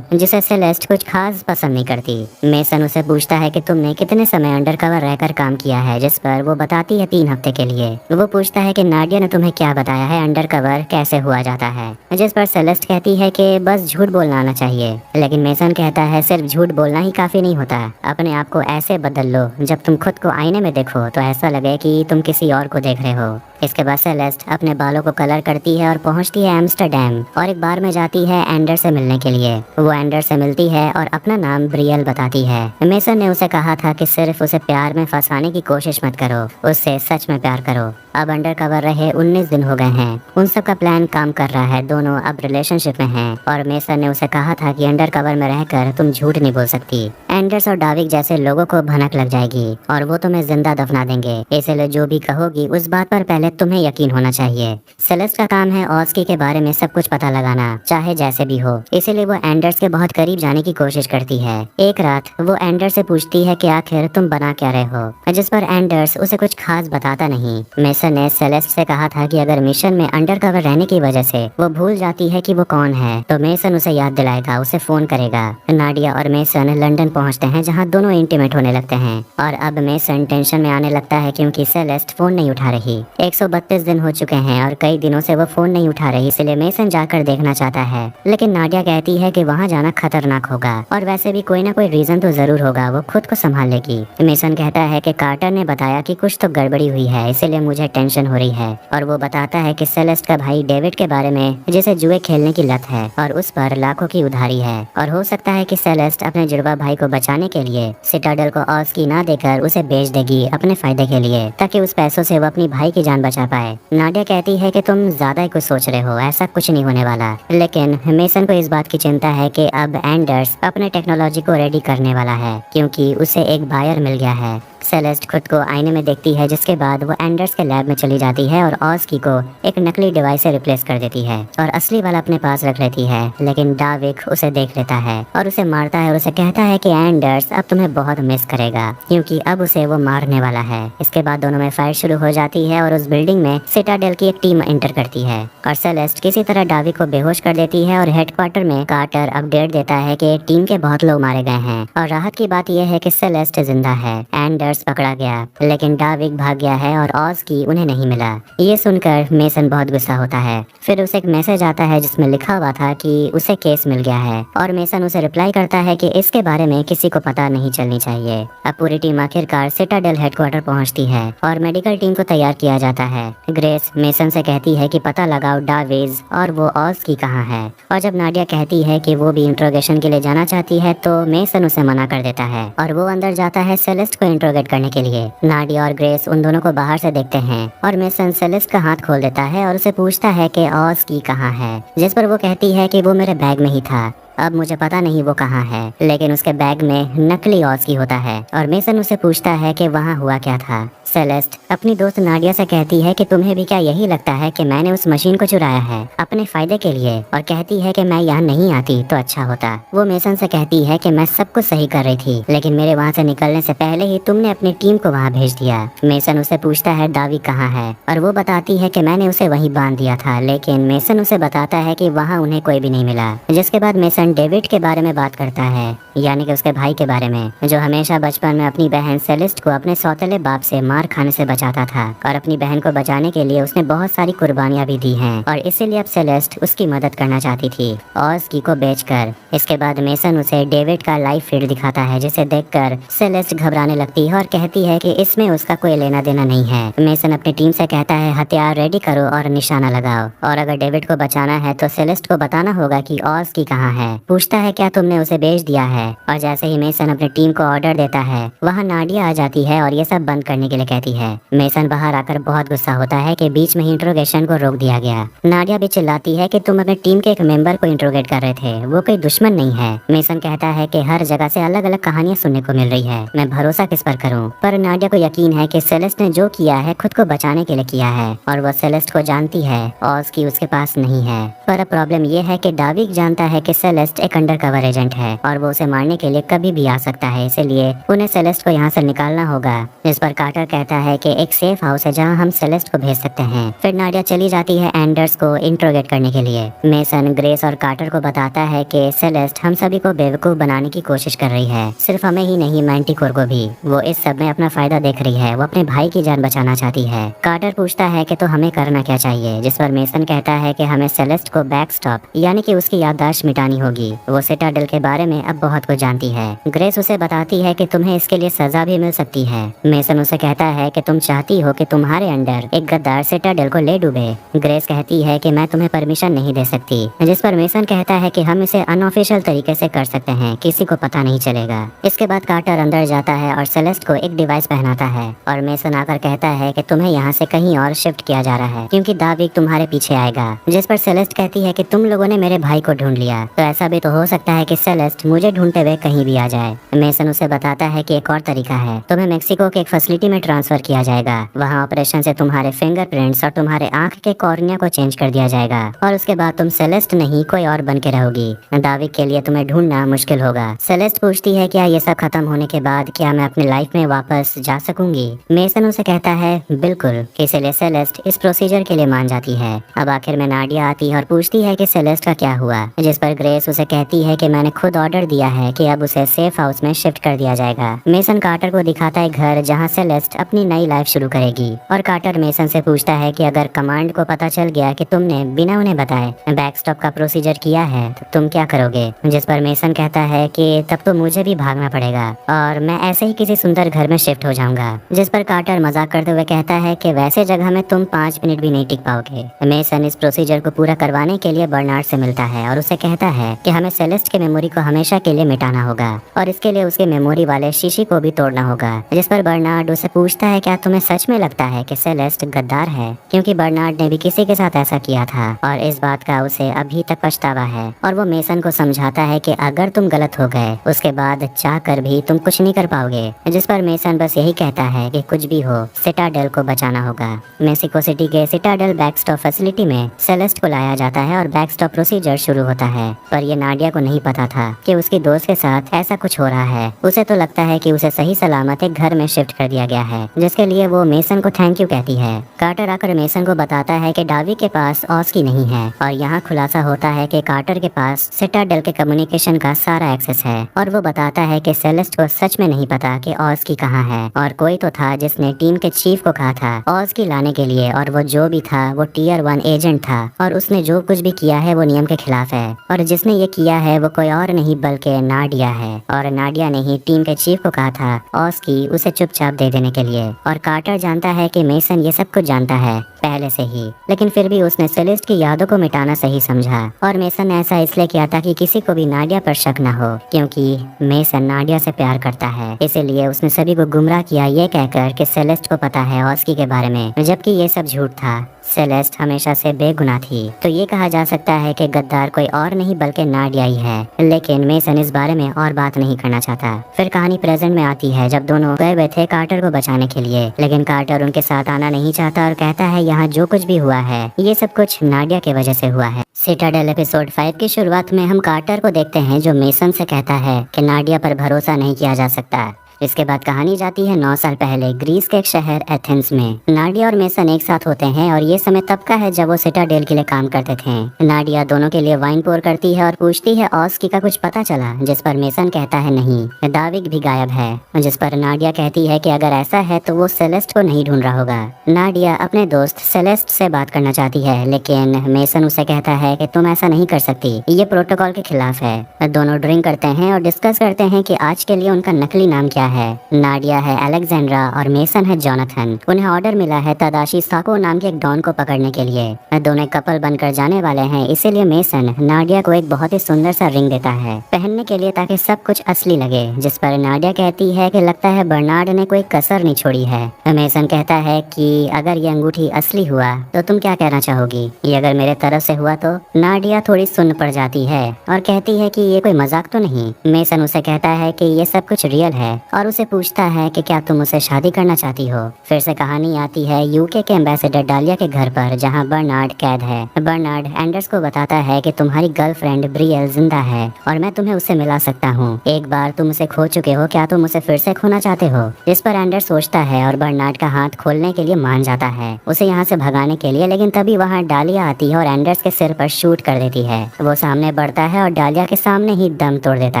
जिसे सेलेस्ट कुछ खास पसंद नहीं करती। मेसन उसे पूछता है कि तुमने कितने समय अंडरकवर रहकर काम किया है, जिस पर वो बताती है 3 हफ्ते के लिए। वो पूछता है कि नाडिया ने तुम्हें क्या बताया है, अंडरकवर कैसे हुआ जाता है, जिस पर सेलेस्ट कहती है कि बस झूठ बोलना आना चाहिए। लेकिन मेसन कहता है सिर्फ झूठ बोलना ही काफी नहीं होता, अपने आप को ऐसे बदल लो जब तुम खुद को आईने में देखो तो ऐसा लगे कि तुम किसी और को देख रहे हो। इसके बाद सेलेस्ट अपने बालों को कलर करती है और पहुंचती है एम्स्टर्डम और एक बार में जाती है एंडर से मिलने के लिए। वो एंडर से मिलती है और अपना नाम ब्रियल बताती है। मेसन ने उसे कहा था कि सिर्फ उसे प्यार में फंसाने की कोशिश मत करो, उससे सच में प्यार करो। अब अंडरकवर रहे 19 दिन हो गए हैं, उन सब का प्लान काम कर रहा है, दोनों अब रिलेशनशिप में हैं और मेसन ने उसे कहा था कि अंडरकवर में रहकर तुम झूठ नहीं बोल सकती। एंडर्स और डाविक जैसे लोगों को भनक लग जाएगी और वो तुम्हें जिंदा दफना देंगे, इसलिए जो भी कहोगी उस बात पर पहले तुम्हें यकीन होना चाहिए। सेलेस्ट का काम है ऑस्की के बारे में सब कुछ पता लगाना, चाहे जैसे भी हो, इसीलिए वो एंडर्स के बहुत करीब जाने की कोशिश करती है। एक रात वो एंडर्स से पूछती है कि आखिर तुम बना क्या रहे हो, जिस पर एंडर्स उसे कुछ खास बताता नहीं। मेसन ने सेलेस्ट से कहा था कि अगर मिशन में अंडरकवर रहने की वजह से वो भूल जाती है कि वो कौन है तो मेसन उसे याद दिलाएगा, उसे फोन करेगा। नाडिया और मेसन लंदन पहुंचते हैं जहां दोनों इंटीमेट होने लगते हैं और अब मेसन टेंशन में आने लगता है क्योंकि सेलेस्ट फोन नहीं उठा रही। 132 दिन हो चुके हैं और कई दिनों से वो फोन नहीं उठा रही, इसलिए मेसन जाकर देखना चाहता है, लेकिन नाडिया कहती है कि वहाँ जाना खतरनाक होगा और वैसे भी कोई ना कोई रीजन तो जरूर होगा, वो खुद को संभाल लेगी। मेसन कहता है कि कार्टर ने बताया कि कुछ तो गड़बड़ी हुई है, इसीलिए मुझे टेंशन हो रही है। और वो बताता है कि सेलेस्ट का भाई डेविड के बारे में, जिसे जुए खेलने की लत है और उस पर लाखों की उधारी है, और हो सकता है कि सेलेस्ट अपने जुड़वा भाई को बचाने के लिए सिटाडेल को ऑज की ना देकर उसे बेच देगी अपने फायदे के लिए, ताकि उस पैसों से वो अपनी भाई की जान बचा पाए। नाडिया कहती है कि तुम ज्यादा ही कुछ सोच रहे हो, ऐसा कुछ नहीं होने वाला। लेकिन मेसन को इस बात की चिंता है कि अब एंडर्स अपने टेक्नोलॉजी को रेडी करने वाला है क्योंकि उसे एक बायर मिल गया है। सेलेस्ट खुद को आईने में देखती है, जिसके बाद वो एंडर्स के लैब में चली जाती है और ऑस्की को एक नकली डिवाइस से रिप्लेस कर देती है और असली वाला अपने पास रख लेती है। लेकिन डाविक उसे देख लेता है और उसे मारता है और उसे कहता है कि एंडर्स अब तुम्हें बहुत मिस करेगा क्योंकि अब उसे वो मारने वाला है। इसके बाद दोनों में फाइट शुरू हो जाती है और उस बिल्डिंग में सिटाडेल की एक टीम एंटर करती है और सेलेस्ट किसी तरह डाविक को बेहोश कर देती है और हेडक्वार्टर में कार्टर अपडेट देता है कि टीम के बहुत लोग मारे गए हैं और राहत की बात यह है कि सेलेस्ट जिंदा है। एंडर्स पकड़ा गया लेकिन डाविक भाग गया है और ऑस्की उन्हें नहीं मिला। ये सुनकर मेसन बहुत गुस्सा होता है। फिर उसे एक मैसेज आता है जिसमें लिखा हुआ था कि उसे केस मिल गया है और मेसन उसे रिप्लाई करता है कि इसके बारे में किसी को पता नहीं चलनी चाहिए। अब पूरी टीम आखिरकार सिटाडेल हेडक्वार्टर पहुंचती है और मेडिकल टीम को तैयार किया जाता है। ग्रेस मेसन से कहती है कि पता लगाओ डाविज और वो ऑस्की कहाँ है, और जब नाडिया कहती है कि वो भी इंट्रोगेशन के लिए जाना चाहती है तो मेसन उसे मना कर देता है और वो अंदर जाता है सेलेस्ट को इंट्रोगेट करने के लिए। नाडिया और ग्रेस उन दोनों को बाहर से देखते हैं और मेसन सेलेस्ट का हाथ खोल देता है और उसे पूछता है कि ऑस्की कहाँ है, जिस पर वो कहती है कि वो मेरे बैग में ही था, अब मुझे पता नहीं वो कहाँ है। लेकिन उसके बैग में नकली ऑस्की होता है और मेसन उसे पूछता है कि वहाँ हुआ क्या था। सेलेस्ट अपनी दोस्त नाडिया से कहती है कि तुम्हें भी क्या यही लगता है कि मैंने उस मशीन को चुराया है अपने फायदे के लिए, और कहती है कि मैं यहाँ नहीं आती तो अच्छा होता। वो मेसन से कहती है कि मैं सब कुछ सही कर रही थी लेकिन मेरे वहाँ से निकलने से पहले ही तुमने अपनी टीम को वहाँ भेज दिया। मेसन उसे पूछता है डाविक कहाँ है और वो बताती है कि मैंने उसे वहीं बांध दिया था, लेकिन मेसन उसे बताता है कि वहाँ उन्हें कोई भी नहीं मिला। जिसके बाद मेसन डेविड के बारे में बात करता है, यानी कि उसके भाई के बारे में, जो हमेशा बचपन में अपनी बहन सेलेस्ट को अपने सौतेले बाप से मार खाने से बचाता था और अपनी बहन को बचाने के लिए उसने बहुत सारी कुर्बानियां भी दी हैं और इसीलिए अब सेलेस्ट उसकी मदद करना चाहती थी ऑस्की को बेचकर। इसके बाद मेसन उसे डेविड का लाइव फीड दिखाता है जिसे देखकर सेलेस्ट घबराने लगती है और कहती है कि इसमें उसका कोई लेना देना नहीं है। मेसन अपनी टीम से कहता है हथियार रेडी करो और निशाना लगाओ, और अगर डेविड को बचाना है तो सेलेस्ट को बताना होगा कि ऑस्की कहाँ है। पूछता है क्या तुमने उसे बेच दिया है, और जैसे ही मेसन अपनी टीम को ऑर्डर देता है वहाँ नाडिया आ जाती है और ये सब बंद करने के लिए कहती है। मेसन बाहर आकर बहुत गुस्सा होता है कि बीच में ही इंट्रोगेशन को रोक दिया गया। नाडिया भी चिल्लाती है कि तुम अपनी टीम के एक मेंबर को इंट्रोगेट कर रहे थे, वो कोई दुश्मन नहीं है। मेसन कहता है कि हर जगह से अलग अलग कहानियां सुनने को मिल रही है, मैं भरोसा किस पर करूं। पर नाडिया को यकीन है कि सेलेस्ट ने जो किया है खुद को बचाने के लिए किया है और वो सेलेस्ट को जानती है, ऑस्की उसके पास नहीं है। पर प्रॉब्लम ये है कि डाविक जानता है कि सेलेस्ट एक अंडरकवर एजेंट है और वो उसे मारने के लिए कभी भी आ सकता है, इसलिए उन्हें सेलेस्ट को यहाँ से निकालना होगा। इस पर कार्टर कहता है कि एक सेफ हाउस है जहाँ हम सेलेस्ट को भेज सकते हैं। फिर नाडिया चली जाती है एंडर्स को इंट्रोगेट करने के लिए। मेसन ग्रेस और कार्टर को बताता है कि सेलेस्ट हम सभी को बेवकूफ बनाने की कोशिश कर रही है, सिर्फ हमें ही नहीं मैंटिकोर को भी। वो इस सब में अपना फायदा देख रही है, वो अपने भाई की जान बचाना चाहती है। कार्टर पूछता है कि तो हमें करना क्या चाहिए, जिस पर मेसन कहता है कि हमें सेलेस्ट को बैकस्टॉप यानी कि उसकी याददाश्त मिटानी होगी। वो सिटाडेल के बारे में अब बहुत कुछ जानती है। ग्रेस उसे बताती है कि तुम्हें इसके लिए सजा भी मिल सकती है। मेसन उसे कहता है कि तुम चाहती हो कि तुम्हारे अंडर एक गद्दार सिटाडेल को ले डूबे। ग्रेस कहती है कि मैं तुम्हें परमिशन नहीं दे सकती, जिस पर मेसन कहता है कि हम इसे अनऑफिशियल तरीके से कर सकते हैं, किसी को पता नहीं चलेगा। इसके बाद कार्टर अंदर जाता है और सेलेस्ट को एक डिवाइस पहनाता है और मेसन आकर कहता है कि तुम्हें यहाँ से कहीं और शिफ्ट किया जा रहा है क्योंकि डाविक तुम्हारे पीछे आएगा। जिस पर सेलेस्ट कहती है कि तुम लोगों ने मेरे भाई को ढूंढ लिया, तो ऐसा भी तो हो सकता है कि सेलेस्ट मुझे ढूंढते हुए कहीं भी आ जाए। मेसन उसे बताता है कि एक और तरीका है, तुम्हें मेक्सिको के एक फैसिलिटी में ट्रांसफर किया जाएगा। वहाँ ऑपरेशन से तुम्हारे फिंगरप्रिंट्स और तुम्हारे आंख के कॉर्निया को चेंज कर दिया जाएगा और उसके बाद तुम सेलेस्ट नहीं कोई और बन के रहोगी। दाविक के लिए तुम्हें ढूंढना मुश्किल होगा। सेलेस्ट पूछती है क्या ये सब खत्म होने के बाद क्या मैं अपनी लाइफ में वापस जा सकूंगी। मेसन उसे कहता है बिल्कुल। इसीलिए सेलेस्ट इस प्रोसीजर के लिए मान जाती है। अब आखिर में नाडिया आती है और पूछती है कि सेलेस्ट का क्या हुआ, जिस पर ग्रेस उसे कहती है कि मैंने खुद ऑर्डर दिया है कि अब उसे सेफ हाउस में शिफ्ट कर दिया जाएगा। मेसन कार्टर को दिखाता है घर जहाँ सेलेस्ट अपनी नई लाइफ शुरू करेगी और कार्टर मेसन से पूछता है कि अगर कमांड को पता चल गया कि तुमने बिना उन्हें बताए बैकस्टॉप का प्रोसीजर किया है तो तुम क्या करोगे। जिस पर मेसन कहता है कि तब तो मुझे भी भागना पड़ेगा और मैं ऐसे ही किसी सुंदर घर में शिफ्ट हो जाऊंगा। जिस पर कार्टर मजाक करते हुए कहता है कि वैसे जगह में तुम 5 मिनट भी नहीं टिक पाओगे। मेसन इस प्रोसीजर को पूरा करवाने के लिए बर्नार्ड से मिलता है और उसे कहता है कि हमें सेलेस्ट के मेमोरी को हमेशा के लिए मिटाना होगा और इसके लिए उसके मेमोरी वाले शीशी को भी तोड़ना होगा। जिस पर बर्नार्ड उसे पूछता है क्या तुम्हें सच में लगता है कि सेलेस्ट गद्दार है, क्योंकि बर्नार्ड ने भी किसी के साथ ऐसा किया था और इस बात का उसे अभी तक पछतावा है। और वो मेसन को समझाता है कि अगर तुम गलत हो गए उसके बाद चाह कर भी तुम कुछ नहीं कर पाओगे। जिस पर मेसन बस यही कहता है कि कुछ भी हो सिटाडेल को बचाना होगा। मेक्सिको सिटी के सिटाडेल बैकस्टॉप फैसिलिटी में सेलेस्ट को लाया जाता है और बैकस्टॉप प्रोसीजर शुरू होता है, पर ये नाडिया को नहीं पता था कि उसकी दोस्त के साथ ऐसा कुछ हो रहा है। उसे तो लगता है कि उसे सही सलामत एक घर में शिफ्ट कर दिया गया है, जिसके लिए वो मेसन को थैंक यू कहती है। कार्टर आकर मेसन को बताता है कि डावी के पास ऑस्की नहीं है और यहाँ खुलासा होता है कि कार्टर के पास सिटाडेल के कम्युनिकेशन का सारा एक्सेस है और वो बताता है कि सेलेस्ट को सच में नहीं पता कि ऑस्की कहाँ है और कोई तो था जिसने टीम के चीफ को कहा था ऑस्की लाने के लिए और वो जो भी था वो टियर 1 एजेंट था और उसने जो कुछ भी किया है वो नियम के खिलाफ है और जिसने ये किया है वो कोई और नहीं बल्कि नाडिया है और नाडिया ने ही टीम के चीफ को कहा था ऑस्की उसे चुपचाप दे देने के लिए। और कार्टर जानता है कि मेसन ये सब कुछ जानता है पहले से ही, लेकिन फिर भी उसने सेलेस्ट की यादों को मिटाना सही समझा और मेसन ने ऐसा इसलिए किया था कि किसी को भी नाडिया पर शक न हो, क्योंकि मेसन नाडिया से प्यार करता है। इसीलिए उसने सभी को गुमराह किया ये कहकर कि सेलेस्ट को पता है ऑस्की के बारे में, जबकि ये सब झूठ था। सेलेस्ट हमेशा से बेगुनाह थी। तो ये कहा जा सकता है कि गद्दार कोई और नहीं बल्कि नाडिया ही है, लेकिन मेसन इस बारे में और बात नहीं करना चाहता। फिर कहानी प्रेजेंट में आती है जब दोनों गए हुए थे कार्टर को बचाने के लिए, लेकिन कार्टर उनके साथ आना नहीं चाहता और कहता है यहाँ जो कुछ भी हुआ है ये सब कुछ नाडिया की वजह से हुआ है। सिटाडेल एपिसोड 5 की शुरुआत में हम कार्टर को देखते हैं जो मेसन से कहता है कि नाडिया पर भरोसा नहीं किया जा सकता। इसके बाद कहानी जाती है 9 साल पहले ग्रीस के एक शहर एथेंस में। नाडिया और मेसन एक साथ होते हैं और ये समय तब का है जब वो सिटाडेल के लिए काम करते थे। नाडिया दोनों के लिए वाइन पोर करती है और पूछती है ऑस्की का कुछ पता चला, जिस पर मेसन कहता है नहीं, दाविक भी गायब है। जिस पर नाडिया कहती है कि अगर ऐसा है तो वो सेलेस्ट को नहीं ढूंढ रहा होगा। नाडिया अपने दोस्त सेलेस्ट से बात करना चाहती है, लेकिन मेसन उसे कहता है कि तुम ऐसा नहीं कर सकती, ये प्रोटोकॉल के खिलाफ है। दोनों ड्रिंक करते हैं और डिस्कस करते हैं कि आज के लिए उनका नकली नाम क्या है। नाडिया है अलेक्जेंड्रा और मेसन है जोनाथन। उन्हें ऑर्डर मिला है तदाशी साको नाम के एक डॉन को पकड़ने के लिए। दोनों कपल बनकर जाने वाले हैं, इसीलिए मेसन नाडिया को एक बहुत ही सुंदर सा रिंग देता है पहनने के लिए ताकि सब कुछ असली लगे। जिस पर नाडिया कहती है कि लगता है बर्नार्ड ने कोई कसर नहीं छोड़ी है। मेसन कहता है कि अगर ये अंगूठी असली हुआ तो तुम क्या कहना चाहोगी, ये अगर मेरे तरफ से हुआ तो। नाडिया थोड़ी सुन्न पड़ जाती है और कहती है कि ये कोई मजाक तो नहीं। मेसन उसे कहता है कि ये सब कुछ रियल है और उसे पूछता है कि क्या तुम उसे शादी करना चाहती हो। फिर से कहानी आती है यूके के एम्बेसडर डालिया के घर पर जहां बर्नार्ड कैद है। बर्नार्ड एंडर्स को बताता है कि तुम्हारी गर्लफ्रेंड ब्रियल जिंदा है और मैं तुम्हें उससे मिला सकता हूं। एक बार तुम उसे खो चुके हो, क्या तुम उसे फिर से खोना चाहते हो। इस पर एंडर्स सोचता है और बर्नार्ड का हाथ खोलने के लिए मान जाता है उसे यहाँ से भगाने के लिए, लेकिन तभी वहाँ डालिया आती है और एंडर्स के सिर पर शूट कर देती है। वो सामने बढ़ता है और डालिया के सामने ही दम तोड़ देता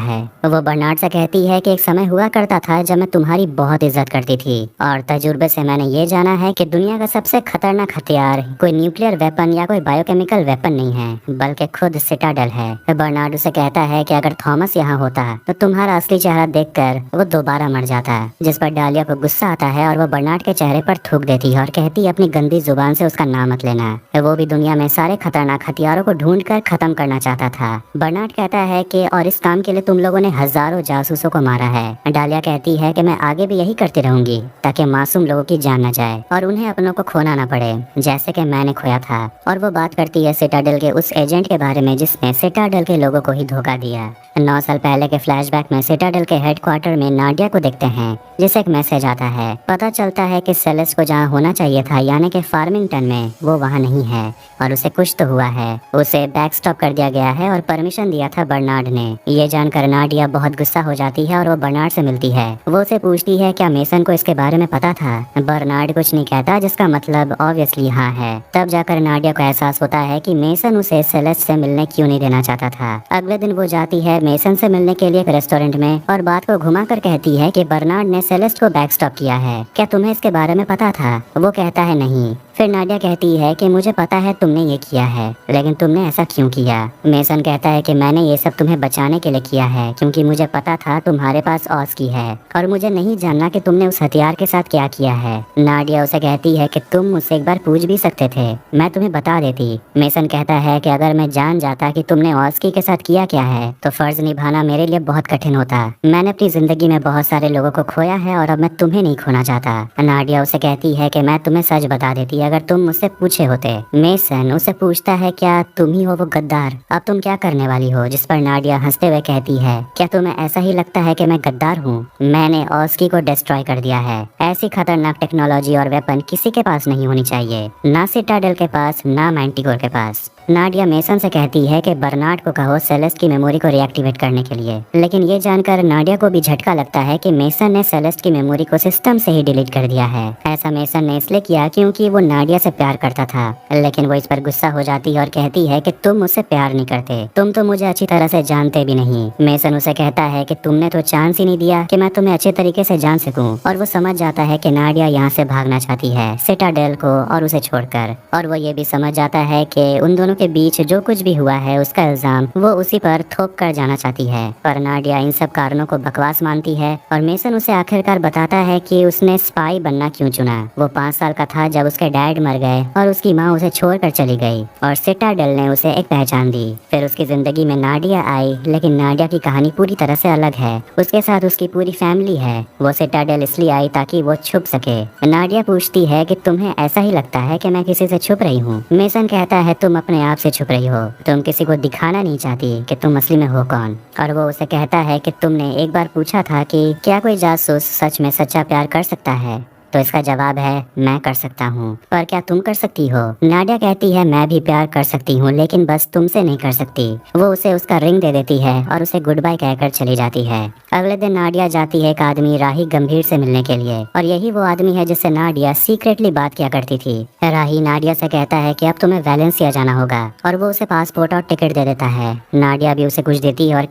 है। वो बर्नार्ड से कहती है कि एक समय हुआ करता था जब मैं तुम्हारी बहुत इज्जत करती थी और तजुर्बे से मैंने ये जाना है कि दुनिया का सबसे खतरनाक हथियार कोई न्यूक्लियर वेपन या कोई बायोकेमिकल वेपन नहीं है बल्कि खुद सिटाडेल है। बर्नार्ड उसे कहता है कि अगर थॉमस यहाँ होता तो तुम्हारा असली चेहरा देखकर वो दोबारा मर जाता। जिस पर डालिया को गुस्सा आता है और वो बर्नार्ड के चेहरे पर थूक देती है और कहती है अपनी गंदी जुबान से उसका नाम मत लेना। वो भी दुनिया में सारे खतरनाक हथियारों को ढूंढ कर खत्म करना चाहता था। बर्नार्ड कहता है कि और इस काम के लिए तुम लोगों ने हजारों जासूसों को मारा है। डालिया कहती है कि मैं आगे भी यही करती रहूंगी ताकि मासूम लोगों की जान न जाए और उन्हें अपनों को खोना न पड़े, जैसे कि मैंने खोया था। और वो बात करती है सिटाडेल के उस एजेंट के बारे में जिसने सिटाडेल के लोगों को ही धोखा दिया। 9 साल पहले के फ्लैशबैक में सिटाडेल के हेडक्वार्टर में नाडिया को देखते हैं, जिसे एक मैसेज आता है। पता चलता है कि सेलेस्ट को जहाँ होना चाहिए था, यानी कि फार्मिंगटन में, वो वहाँ नहीं है और उसे कुछ तो हुआ है। उसे बैकस्टॉप कर दिया गया है और परमिशन दिया था बर्नार्ड ने। ये जानकर नाडिया बहुत गुस्सा हो जाती है और वो बर्नार्ड से मिलती है। वो उसे पूछती है क्या मेसन को इसके बारे में पता था। बर्नार्ड कुछ नहीं कहता, जिसका मतलब ऑब्वियसली हाँ है। तब जाकर नाडिया को एहसास होता है कि मेसन उसे सेलेस्ट से मिलने क्यों नहीं देना चाहता था। अगले दिन वो जाती है मेसन से मिलने के लिए एक रेस्टोरेंट में और बात को घुमाकर कहती है कि बर्नार्ड ने सेलेस्ट को बैकस्टॉप किया है, क्या तुम्हें इसके बारे में पता था। वो कहता है नहीं। फिर नाडिया कहती है कि मुझे पता है तुमने ये किया है, लेकिन तुमने ऐसा क्यों किया। मेसन कहता है कि मैंने ये सब तुम्हें बचाने के लिए किया है, क्योंकि मुझे पता था तुम्हारे पास ऑस की है और मुझे नहीं जानना कि तुमने उस हथियार के साथ क्या किया है। नाडिया उसे कहती है कि तुम मुझसे एक बार पूछ भी सकते थे, मैं तुम्हें बता देती। मेसन कहता है कि अगर मैं जान जाता कि तुमने ऑस्की के साथ किया क्या है तो फर्ज निभाना मेरे लिए बहुत कठिन होता। मैंने अपनी जिंदगी में बहुत सारे लोगों को खोया है और अब मैं तुम्हें नहीं खोना चाहता। नाडिया उसे कहती है कि मैं तुम्हें सच बता देती अगर तुम मुझसे पूछे होते। मेसन उसे पूछता है क्या तुम ही हो वो गद्दार, अब तुम क्या करने वाली हो। जिस पर नाडिया हंसते हुए कहती है क्या तुम्हें ऐसा ही लगता है कि मैं गद्दार हूँ। मैंने ऑस्की को डिस्ट्रॉय कर दिया है। ऐसी खतरनाक टेक्नोलॉजी और वेपन किसी के पास नहीं होनी चाहिए, ना सिटाडेल के पास ना मैंटिकोर के पास। नाडिया मेसन से कहती है कि बर्नार्ड को कहो सेलेस्ट की मेमोरी को रिएक्टिवेट करने के लिए, लेकिन ये जानकर नाडिया को भी झटका लगता है कि मेसन ने सेलेस्ट की मेमोरी को सिस्टम से ही डिलीट कर दिया है। ऐसा मेसन ने इसलिए किया क्योंकि वो नाडिया से प्यार करता था, लेकिन वो इस पर गुस्सा हो जाती है और कहती है कि तुम मुझसे प्यार नहीं करते, तुम तो मुझे अच्छी तरह से जानते भी नहीं। मेसन उसे कहता है कि तुमने तो चांस ही नहीं दिया कि मैं तुम्हें अच्छे तरीके से जान सकूं। और वो समझ जाता है कि नाडिया यहाँ से भागना चाहती है सिटाडेल को और उसे छोड़कर। और वो ये भी समझ जाता है कि उन दोनों के बीच जो कुछ भी हुआ है उसका इल्जाम वो उसी पर थोप कर जाना चाहती है। पर नाडिया इन सब कारणों को बकवास मानती है और मेसन उसे आखिरकार बताता है कि उसने स्पाई बनना क्यों चुना। वो 5 साल का था जब उसके डैड मर गए और उसकी माँ उसे छोड़कर चली गई और सिटाडेल ने उसे एक पहचान दी। फिर उसकी जिंदगी में नाडिया आई, लेकिन नाडिया की कहानी पूरी तरह से अलग है। उसके साथ उसकी पूरी फैमिली है। वो सिटाडेल इसलिए आई ताकि वो छुप सके। नाडिया पूछती है कि तुम्हें ऐसा ही लगता है कि मैं किसी से छुप रही हूँ। मेसन कहता है तुम अपने आप से छुप रही हो, तुम किसी को दिखाना नहीं चाहती कि तुम असली में हो कौन। और वो उसे कहता है कि तुमने एक बार पूछा था कि क्या कोई जासूस सच में सच्चा प्यार कर सकता है, तो इसका जवाब है मैं कर सकता हूँ। पर क्या तुम कर सकती हो। नाडिया कहती है मैं भी प्यार कर सकती हूँ, लेकिन बस तुमसे नहीं कर सकती। वो उसे उसका रिंग दे देती है और उसे गुड बाय कहकर चली जाती है। अगले दिन नाडिया जाती है एक आदमी राही गंभीर से मिलने के लिए, और यही वो आदमी है जिससे नाडिया सीक्रेटली बात किया करती थी। राही नाडिया से कहता है कि अब तुम्हें वैलेंसिया जाना होगा और वो उसे पासपोर्ट और टिकट दे देता है। नाडिया भी उसे कुछ देती है और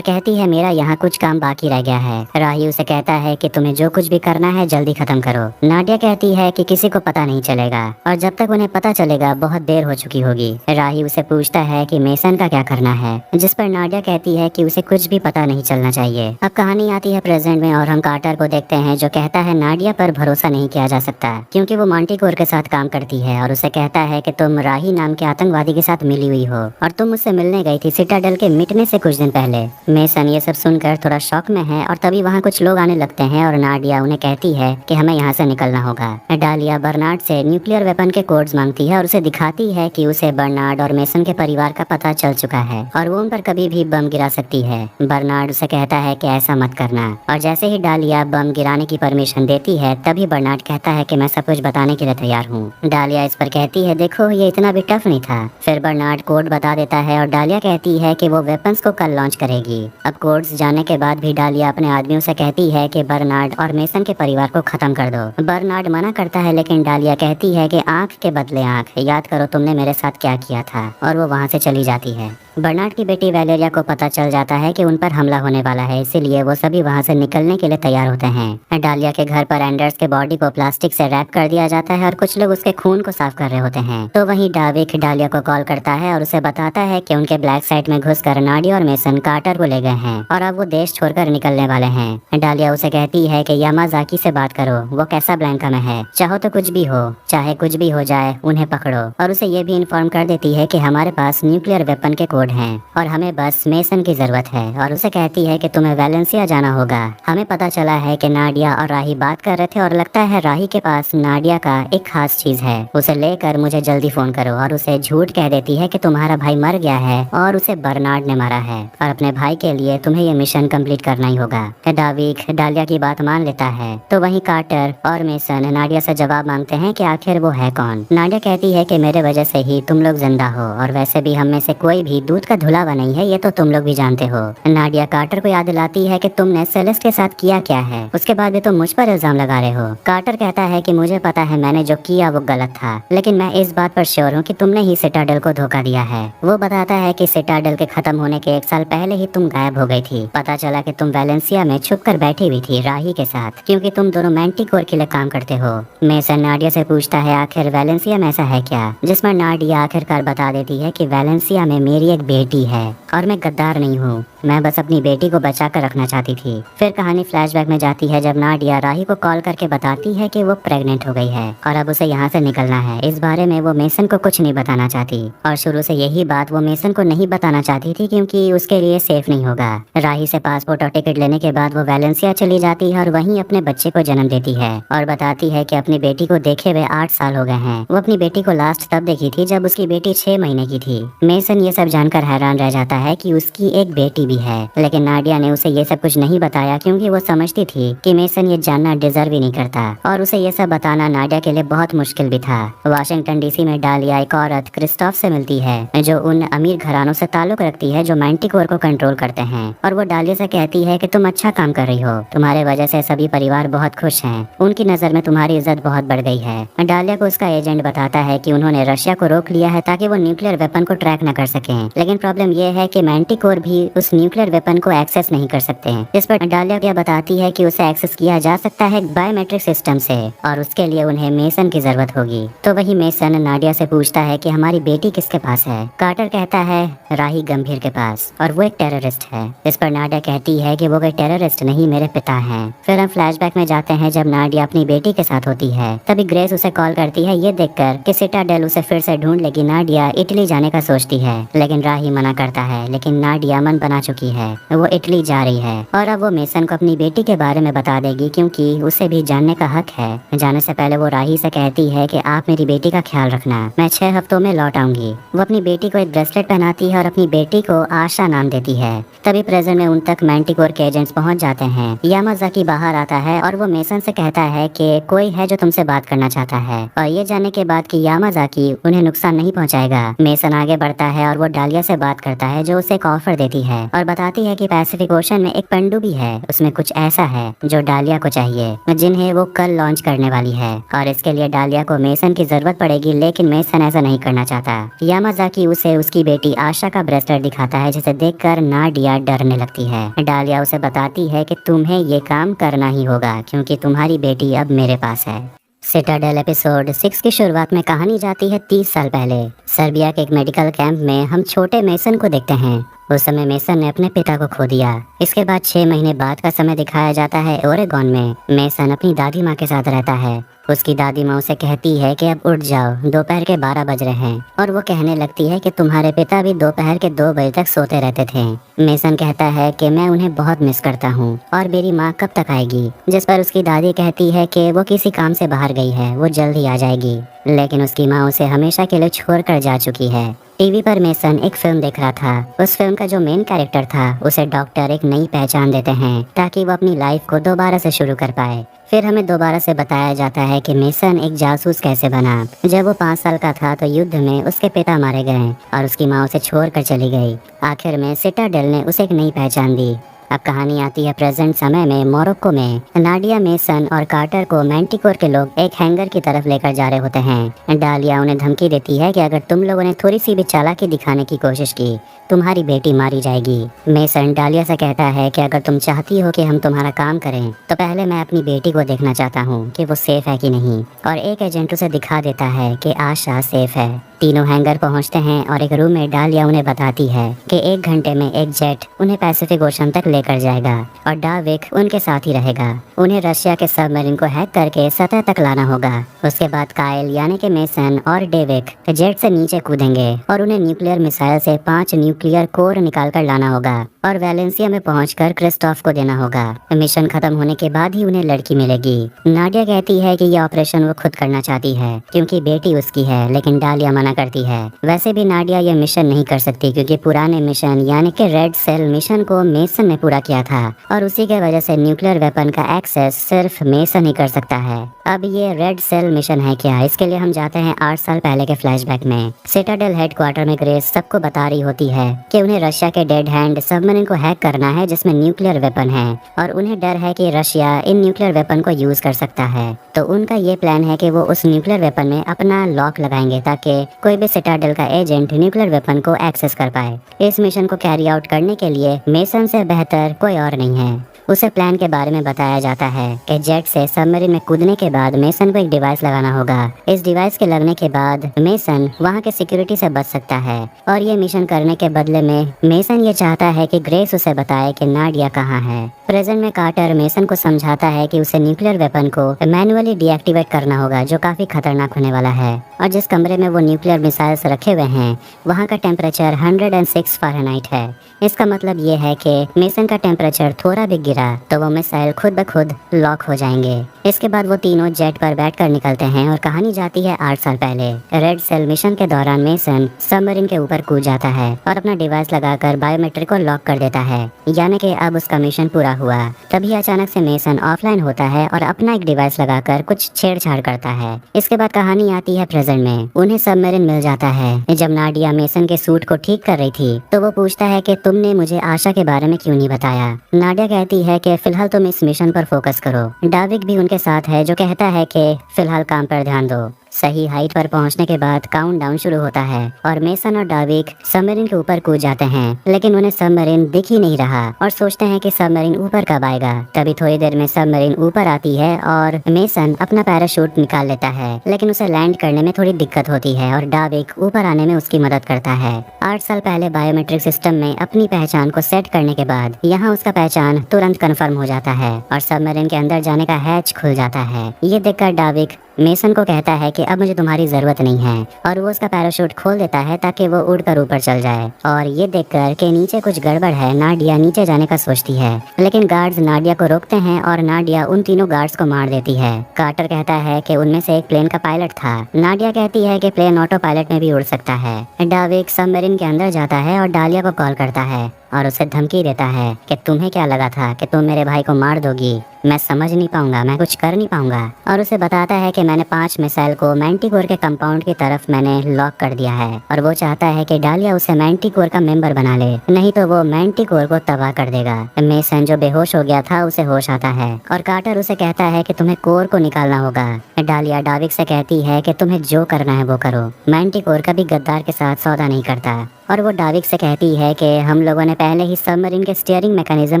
कहती है मेरा यहाँ कुछ काम बाकी रह गया है। राही उसे कहता है कि तुम्हें जो कुछ भी करना है जल्दी खत्म करो। नाडिया कहती है कि किसी को पता नहीं चलेगा और जब तक उन्हें पता चलेगा बहुत देर हो चुकी होगी। राही उसे पूछता है कि मेसन का क्या करना है, जिस पर नाडिया कहती है कि उसे कुछ भी पता नहीं चलना चाहिए। अब कहानी आती है प्रेजेंट में और हम कार्टर को देखते हैं जो कहता है नाडिया पर भरोसा नहीं किया जा सकता क्योंकि वो मॉन्टिकोर के साथ काम करती है और उसे कहता है कि तुम राही नाम के आतंकवादी के साथ मिली हुई हो और तुम मुझसे मिलने गई थी सिटाडेल के मिटने से कुछ दिन पहले। मेसन ये सब सुनकर थोड़ा शॉक में है और तभी वहाँ कुछ लोग आने लगते हैं और नाडिया उन्हें कहती है कि हमें यहाँ से निकलना होगा। डालिया बर्नार्ड से न्यूक्लियर वेपन के कोड्स मांगती है और उसे दिखाती है कि उसे बर्नार्ड और मेसन के परिवार का पता चल चुका है और वो उन पर कभी भी बम गिरा सकती है। बर्नार्ड उसे कहता है कि ऐसा मत करना और जैसे ही डालिया बम गिराने की परमिशन देती है तभी बर्नार्ड कहता है कि मैं सब कुछ बताने के लिए तैयार हूँ। डालिया इस पर कहती है देखो ये इतना भी टफ नहीं था। फिर बर्नार्ड कोड बता देता है और डालिया कहती है कि वो वेपन्स को कल लॉन्च करेगी। अब कोड्स जानने के बाद भी डालिया अपने आदमियों से कहती है कि बर्नार्ड और मेसन के परिवार को खत्म कर दो। बर्नार्ड मना करता है लेकिन डालिया कहती है कि आंख के बदले आंख, याद करो तुमने मेरे साथ क्या किया था, और वो वहाँ से चली जाती है। बर्नार्ड की बेटी वैलेरिया को पता चल जाता है कि उन पर हमला होने वाला है, इसीलिए वो सभी वहाँ से निकलने के लिए तैयार होते हैं। डालिया के घर पर एंडर्स के बॉडी को प्लास्टिक से रैप कर दिया जाता है और कुछ लोग उसके खून को साफ कर रहे होते हैं। तो वहीं डाविक डालिया को कॉल करता है और उसे बताता है कि उनके ब्लैक साइट में घुसकर नाडिया और मेसन कार्टर को ले गए हैं और अब वो देश छोड़कर निकलने वाले हैं। डालिया उसे कहती है कि यामाजाकी से बात करो, वो कैसाब्लैंका में है, चाहो तो कुछ भी हो, चाहे कुछ भी हो जाए उन्हें पकड़ो। और उसे ये भी इन्फॉर्म कर देती है कि हमारे पास न्यूक्लियर वेपन के कोड कोड हैं और हमें बस मेसन की जरूरत है। और उसे कहती है कि तुम्हें वेलेंसिया जाना होगा। हमें पता चला है कि नाडिया और राही बात कर रहे थे और लगता है राही के पास नाडिया का एक खास चीज है। उसे लेकर मुझे जल्दी फोन करो। और उसे झूठ कह देती है कि तुम्हारा भाई मर गया है और उसे बर्नार्ड ने मारा है और अपने भाई के लिए तुम्हें ये मिशन कंप्लीट करना ही होगा। डाविक डालिया की बात मान लेता है तो वहीं कार्टर और मेसन नाडिया से जवाब मांगते हैं कि आखिर वो है कौन। नाडिया कहती है कि मेरे वजह से ही तुम लोग जिंदा हो और वैसे भी हम में से कोई भी दूध का धुलावा नहीं है, ये तो तुम लोग भी जानते हो। नाडिया कार्टर को याद दिलाती है कि तुमने सेलेस्ट के साथ किया क्या है, उसके बाद भी तुम मुझ पर इल्जाम लगा रहे हो। कार्टर कहता है कि मुझे पता है मैंने जो किया वो गलत था, लेकिन मैं इस बात पर श्योर हूँ कि तुमने ही सिटाडेल को धोखा दिया है। वो बताता है कि सिटाडेल के खत्म होने के 1 साल पहले ही तुम गायब हो गई थी। पता चला कि तुम वेलेंसिया में छुप कर बैठी हुई थी राही के साथ, क्योंकि तुम दोनों मैंटिकोर के लिए काम करते हो। मेसन नाडिया से पूछता है आखिर वेलेंसिया में ऐसा है क्या, जिसमें नाडिया आखिरकार बता देती है कि वेलेंसिया में मेरी एक बेटी है और मैं गद्दार नहीं हूँ, मैं बस अपनी बेटी को बचा कर रखना चाहती थी। फिर कहानी फ्लैशबैक में जाती है जब नाडिया राही को कॉल करके बताती है कि वो प्रेग्नेंट हो गई है और अब उसे यहाँ से निकलना है। इस बारे में वो मेसन को कुछ नहीं बताना चाहती और शुरू से यही बात वो मेसन को नहीं बताना चाहती थी क्योंकि उसके लिए सेफ नहीं होगा। राही से पासपोर्ट और टिकट लेने के बाद वो वेलेंसिया चली जाती है और वहीं अपने बच्चे को जन्म देती है और बताती है कि अपनी बेटी को देखे हुए 8 साल हो गए हैं। वो अपनी बेटी को लास्ट तब देखी थी जब उसकी बेटी 6 महीने की थी। मेसन ये सब जानकर हैरान रह जाता है कि उसकी एक बेटी भी है, लेकिन नाडिया ने उसे ये सब कुछ नहीं बताया क्योंकि वो समझती थी कि मेसन ये जानना डिजर्व ही नहीं करता और उसे ये सब बताना नाडिया के लिए बहुत मुश्किल भी था। वाशिंगटन डीसी में डालिया एक औरत क्रिस्टोफ से मिलती है जो उन अमीर घरानों से ताल्लुक रखती है जो मैंटिकोर को कंट्रोल करते हैं और वो डालिया से कहती है कि तुम अच्छा काम कर रही हो, तुम्हारे वजह से सभी परिवार बहुत खुश हैं, उनकी नजर में तुम्हारी इज्जत बहुत बढ़ गई है। डालिया को उसका एजेंट बताता है कि उन्होंने रशिया को रोक लिया है ताकि वो न्यूक्लियर वेपन को ट्रैक न कर सकें, लेकिन प्रॉब्लम ये है कि मैंटिकोर भी उस न्यूक्लियर वेपन को एक्सेस नहीं कर सकते हैं। इस पर डालिया क्या बताती है कि उसे एक्सेस किया जा सकता है बायोमेट्रिक सिस्टम से और उसके लिए उन्हें मेसन की जरूरत होगी। तो वही मेसन नाडिया से पूछता है कि हमारी बेटी किसके पास है। कार्टर कहता है राही गंभीर के पास और वो एक टेररिस्ट है। इस पर नाडिया कहती है कि वो कोई टेररिस्ट नहीं, मेरे पिता हैं। फिर हम फ्लैशबैक में जाते हैं जब नाडिया अपनी बेटी के साथ होती है। तभी ग्रेस उसे कॉल करती है ये देखकर कि सिटाडेल उसे फिर से ढूंढ लेगी। नाडिया इटली जाने का सोचती है लेकिन राही मना करता है, लेकिन नाडिया मन बना चुकी है, वो इटली जा रही है और अब वो मेसन को अपनी बेटी के बारे में बता देगी क्योंकि उसे भी जानने का हक है। जाने से पहले वो राही से कहती है कि आप मेरी बेटी का ख्याल रखना, मैं 6 हफ्तों में लौट आऊंगी। वो अपनी बेटी को एक ब्रेसलेट पहनाती है और अपनी बेटी को आशा नाम देती है। तभी प्रेजेंट में उन तक मैंटिकोर के एजेंट्स पहुंच जाते हैं। यामाज़ाकी बाहर आता है और वो मेसन से कहता है कि कोई है जो तुमसे बात करना चाहता है और ये जानने के बाद कि यामाज़ाकी उन्हें नुकसान नहीं पहुंचाएगा, मेसन आगे बढ़ता है और वो डालिया से बात करता है जो उसे एक ऑफर देती है और बताती है कि पैसिफिक ओशन में एक पनडुब्बी है, उसमें कुछ ऐसा है जो डालिया को चाहिए, जिन्हें वो कल लॉन्च करने वाली है और इसके लिए डालिया को मेसन की जरूरत पड़ेगी, लेकिन मेसन ऐसा नहीं करना चाहता। यामाज़ाकी उसे उसकी बेटी आशा का ब्रेसलेट दिखाता है जिसे देखकर नाडिया डरने लगती है। डालिया उसे बताती है कि तुम्हें ये काम करना ही होगा क्योंकि तुम्हारी बेटी अब मेरे पास है। सिटाडेल एपिसोड 6 की शुरुआत में कहानी जाती है 30 साल पहले। सर्बिया के एक मेडिकल कैंप में हम छोटे मेसन को देखते हैं। उस समय मेसन ने अपने पिता को खो दिया। इसके बाद 6 महीने बाद का समय दिखाया जाता है ओरेगॉन में। मेसन अपनी दादी माँ के साथ रहता है। उसकी दादी माँ उसे कहती है कि अब उठ जाओ, दोपहर के 12 बज रहे हैं और वो कहने लगती है कि तुम्हारे पिता भी दोपहर के 2 बजे तक सोते रहते थे। मेसन कहता है कि मैं उन्हें बहुत मिस करता हूँ और मेरी माँ कब तक आएगी, जिस पर उसकी दादी कहती है कि वो किसी काम से बाहर गई है, वो जल्द ही आ जाएगी, लेकिन उसकी माँ उसे हमेशा के लिए छोड़ कर जा चुकी है। टीवी पर मेसन एक फिल्म देख रहा था। उस फिल्म का जो मेन कैरेक्टर था उसे डॉक्टर एक नई पहचान देते हैं ताकि वो अपनी लाइफ को दोबारा से शुरू कर पाए। फिर हमें दोबारा से बताया जाता है कि मेसन एक जासूस कैसे बना। जब वो 5 साल का था तो युद्ध में उसके पिता मारे गए और उसकी माँ उसे छोड़कर चली गई। आखिर में सिटाडेल ने उसे एक नई पहचान दी। अब कहानी आती है प्रेजेंट समय में मोरक्को में। नाडिया, मेसन और कार्टर को मैंटिकोर के लोग एक हैंगर की तरफ लेकर जा रहे होते हैं। डालिया उन्हें धमकी देती है कि अगर तुम लोगों ने थोड़ी सी भी चालाकी दिखाने की कोशिश की तुम्हारी बेटी मारी जाएगी। मेसन डालिया से कहता है कि अगर तुम चाहती हो कि हम तुम्हारा काम करें तो पहले मैं अपनी बेटी को देखना चाहता हूँ कि वो सेफ है कि नहीं। और एक एजेंट उसे दिखा देता है कि आशा सेफ है। तीनों हैंगर पहुंचते हैं और एक रूम में डालिया उन्हें बताती है कि 1 घंटे में एक जेट उन्हें पैसिफिक ओशन तक लेकर जाएगा और डार्विक उनके साथ ही रहेगा। उन्हें रशिया के सबमरीन को हैक करके सतह तक लाना होगा। उसके बाद काइल यानी कि मेसन और डेविक जेट से नीचे कूदेंगे और उन्हें न्यूक्लियर मिसाइल से 5 न्यूक्लियर कोर निकाल कर लाना होगा और वैलेंसिया में पहुंचकर क्रिस्टोफ को देना होगा। मिशन खत्म होने के बाद ही उन्हें लड़की मिलेगी। नाडिया कहती है कि ये ऑपरेशन वो खुद करना चाहती है क्योंकि बेटी उसकी है, लेकिन डालिया मना करती है। वैसे भी नाडिया ये मिशन नहीं कर सकती क्योंकि पुराने मिशन यानी कि रेड सेल मिशन को मेसन ने पूरा किया था और उसी के वजह से न्यूक्लियर वेपन का एक्सेस सिर्फ मेसन ही कर सकता है। अब ये रेड सेल मिशन है क्या, इसके लिए हम जाते हैं 8 साल पहले के फ्लैशबैक में। सिटाडेल हेडक्वार्टर में ग्रेस सबको बता रही होती है कि उन्हें रशिया के डेड हैंड सबमरीन को हैक करना है जिसमें न्यूक्लियर वेपन है और उन्हें डर है कि रशिया इन न्यूक्लियर वेपन को यूज कर सकता है। तो उनका ये प्लान है कि वो उस न्यूक्लियर वेपन में अपना लॉक लगाएंगे ताकि कोई भी सिटाडेल का एजेंट न्यूक्लियर वेपन को एक्सेस कर पाए। इस मिशन को कैरी आउट करने के लिए मेसन से बेहतर कोई और नहीं है। उसे प्लान के बारे में बताया जाता है कि जेट से सबमरीन में कूदने के बाद मेसन को एक डिवाइस लगाना होगा। इस डिवाइस के लगने के बाद मेसन वहां के सिक्योरिटी से बच सकता है और ये मिशन करने के बदले में मेसन ये चाहता है कि ग्रेस उसे बताए कि नाडिया कहाँ है। प्रेजेंट में कार्टर मेसन को समझाता है कि उसे न्यूक्लियर वेपन को मैन्युअली डीएक्टिवेट करना होगा जो काफी खतरनाक होने वाला है और जिस कमरे में वो न्यूक्लियर मिसाइल्स रखे हुए हैं वहाँ का टेम्परेचर 106 फ़ारेनहाइट है। इसका मतलब ये है कि मेसन का टेम्परेचर थोड़ा भी गिरा तो वो मिसाइल खुद ब खुद लॉक हो जाएंगे। इसके बाद वो तीनों जेट पर बैठकर निकलते हैं और कहानी जाती है 8 साल पहले। रेड सेल मिशन के दौरान मेसन सबमरीन के ऊपर कूद जाता है और अपना डिवाइस लगाकर बायोमेट्रिक को लॉक कर देता है, यानी कि अब उसका मिशन पूरा हुआ। तभी अचानक से मेसन ऑफलाइन होता है और अपना एक डिवाइस लगाकर कुछ छेड़छाड़ करता है। इसके बाद कहानी आती है प्रेजेंट में। उन्हें सबमरीन मिल जाता है। जब नाडिया मेसन के सूट को ठीक कर रही थी तो वो पूछता है कि तुमने मुझे आशा के बारे में क्यों नहीं बताया। नाडिया कहती है कि फिलहाल तुम इस मिशन पर फोकस करो। डार्विक भी उनके साथ है जो कहता है कि फिलहाल काम पर ध्यान दो। सही हाइट पर पहुंचने के बाद काउंटडाउन शुरू होता है और मेसन और डार्विक सबमरीन के ऊपर कूद जाते हैं, लेकिन उन्हें सबमरीन दिख ही नहीं रहा और सोचते हैं कि सबमरीन ऊपर कब आएगा। तभी थोड़ी देर में सबमरीन ऊपर आती है और मेसन अपना पैराशूट निकाल लेता है, लेकिन उसे लैंड करने में थोड़ी दिक्कत होती है और डार्विक ऊपर आने में उसकी मदद करता है। 8 साल पहले बायोमेट्रिक सिस्टम में अपनी पहचान को सेट करने के बाद यहाँ उसका पहचान तुरंत कन्फर्म हो जाता है और सबमरीन के अंदर जाने का हैच खुल जाता है। ये देखकर डार्विक मेसन को कहता है कि अब मुझे तुम्हारी जरूरत नहीं है और वो उसका पैराशूट खोल देता है ताकि वो उड़कर ऊपर चल जाए। और ये देखकर कि नीचे कुछ गड़बड़ है, नाडिया नीचे जाने का सोचती है, लेकिन गार्ड्स नाडिया को रोकते हैं और नाडिया उन तीनों गार्ड्स को मार देती है। कार्टर कहता है कि उनमें से एक प्लेन का पायलट था। नाडिया कहती है कि प्लेन ऑटो पायलट में भी उड़ सकता है। डार्विक सबमरीन के अंदर जाता है और डालिया को कॉल करता है और उसे धमकी देता है कि तुम्हें क्या लगा था कि तुम मेरे भाई को मार दोगी, मैं समझ नहीं पाऊंगा, मैं कुछ कर नहीं पाऊंगा। और उसे बताता है कि मैंने 5 मिसाइल को मैंटिकोर के कंपाउंड की तरफ मैंने लॉक कर दिया है और वो चाहता है कि डालिया उसे मैंटिकोर का मेंबर बना ले, नहीं तो वो मैंटिकोर को तबाह कर देगा। मेसन जो बेहोश हो गया था उसे होश आता है और कार्टर उसे कहता है कि तुम्हें कोर को निकालना होगा। डालिया डार्विक से कहती है कि तुम्हें जो करना है वो करो, मैंटिकोर कभी गद्दार के साथ सौदा नहीं करता। और वो डार्विक से कहती है कि हम लोगों ने पहले ही सबमरीन के स्टीयरिंग मैकेनिज्म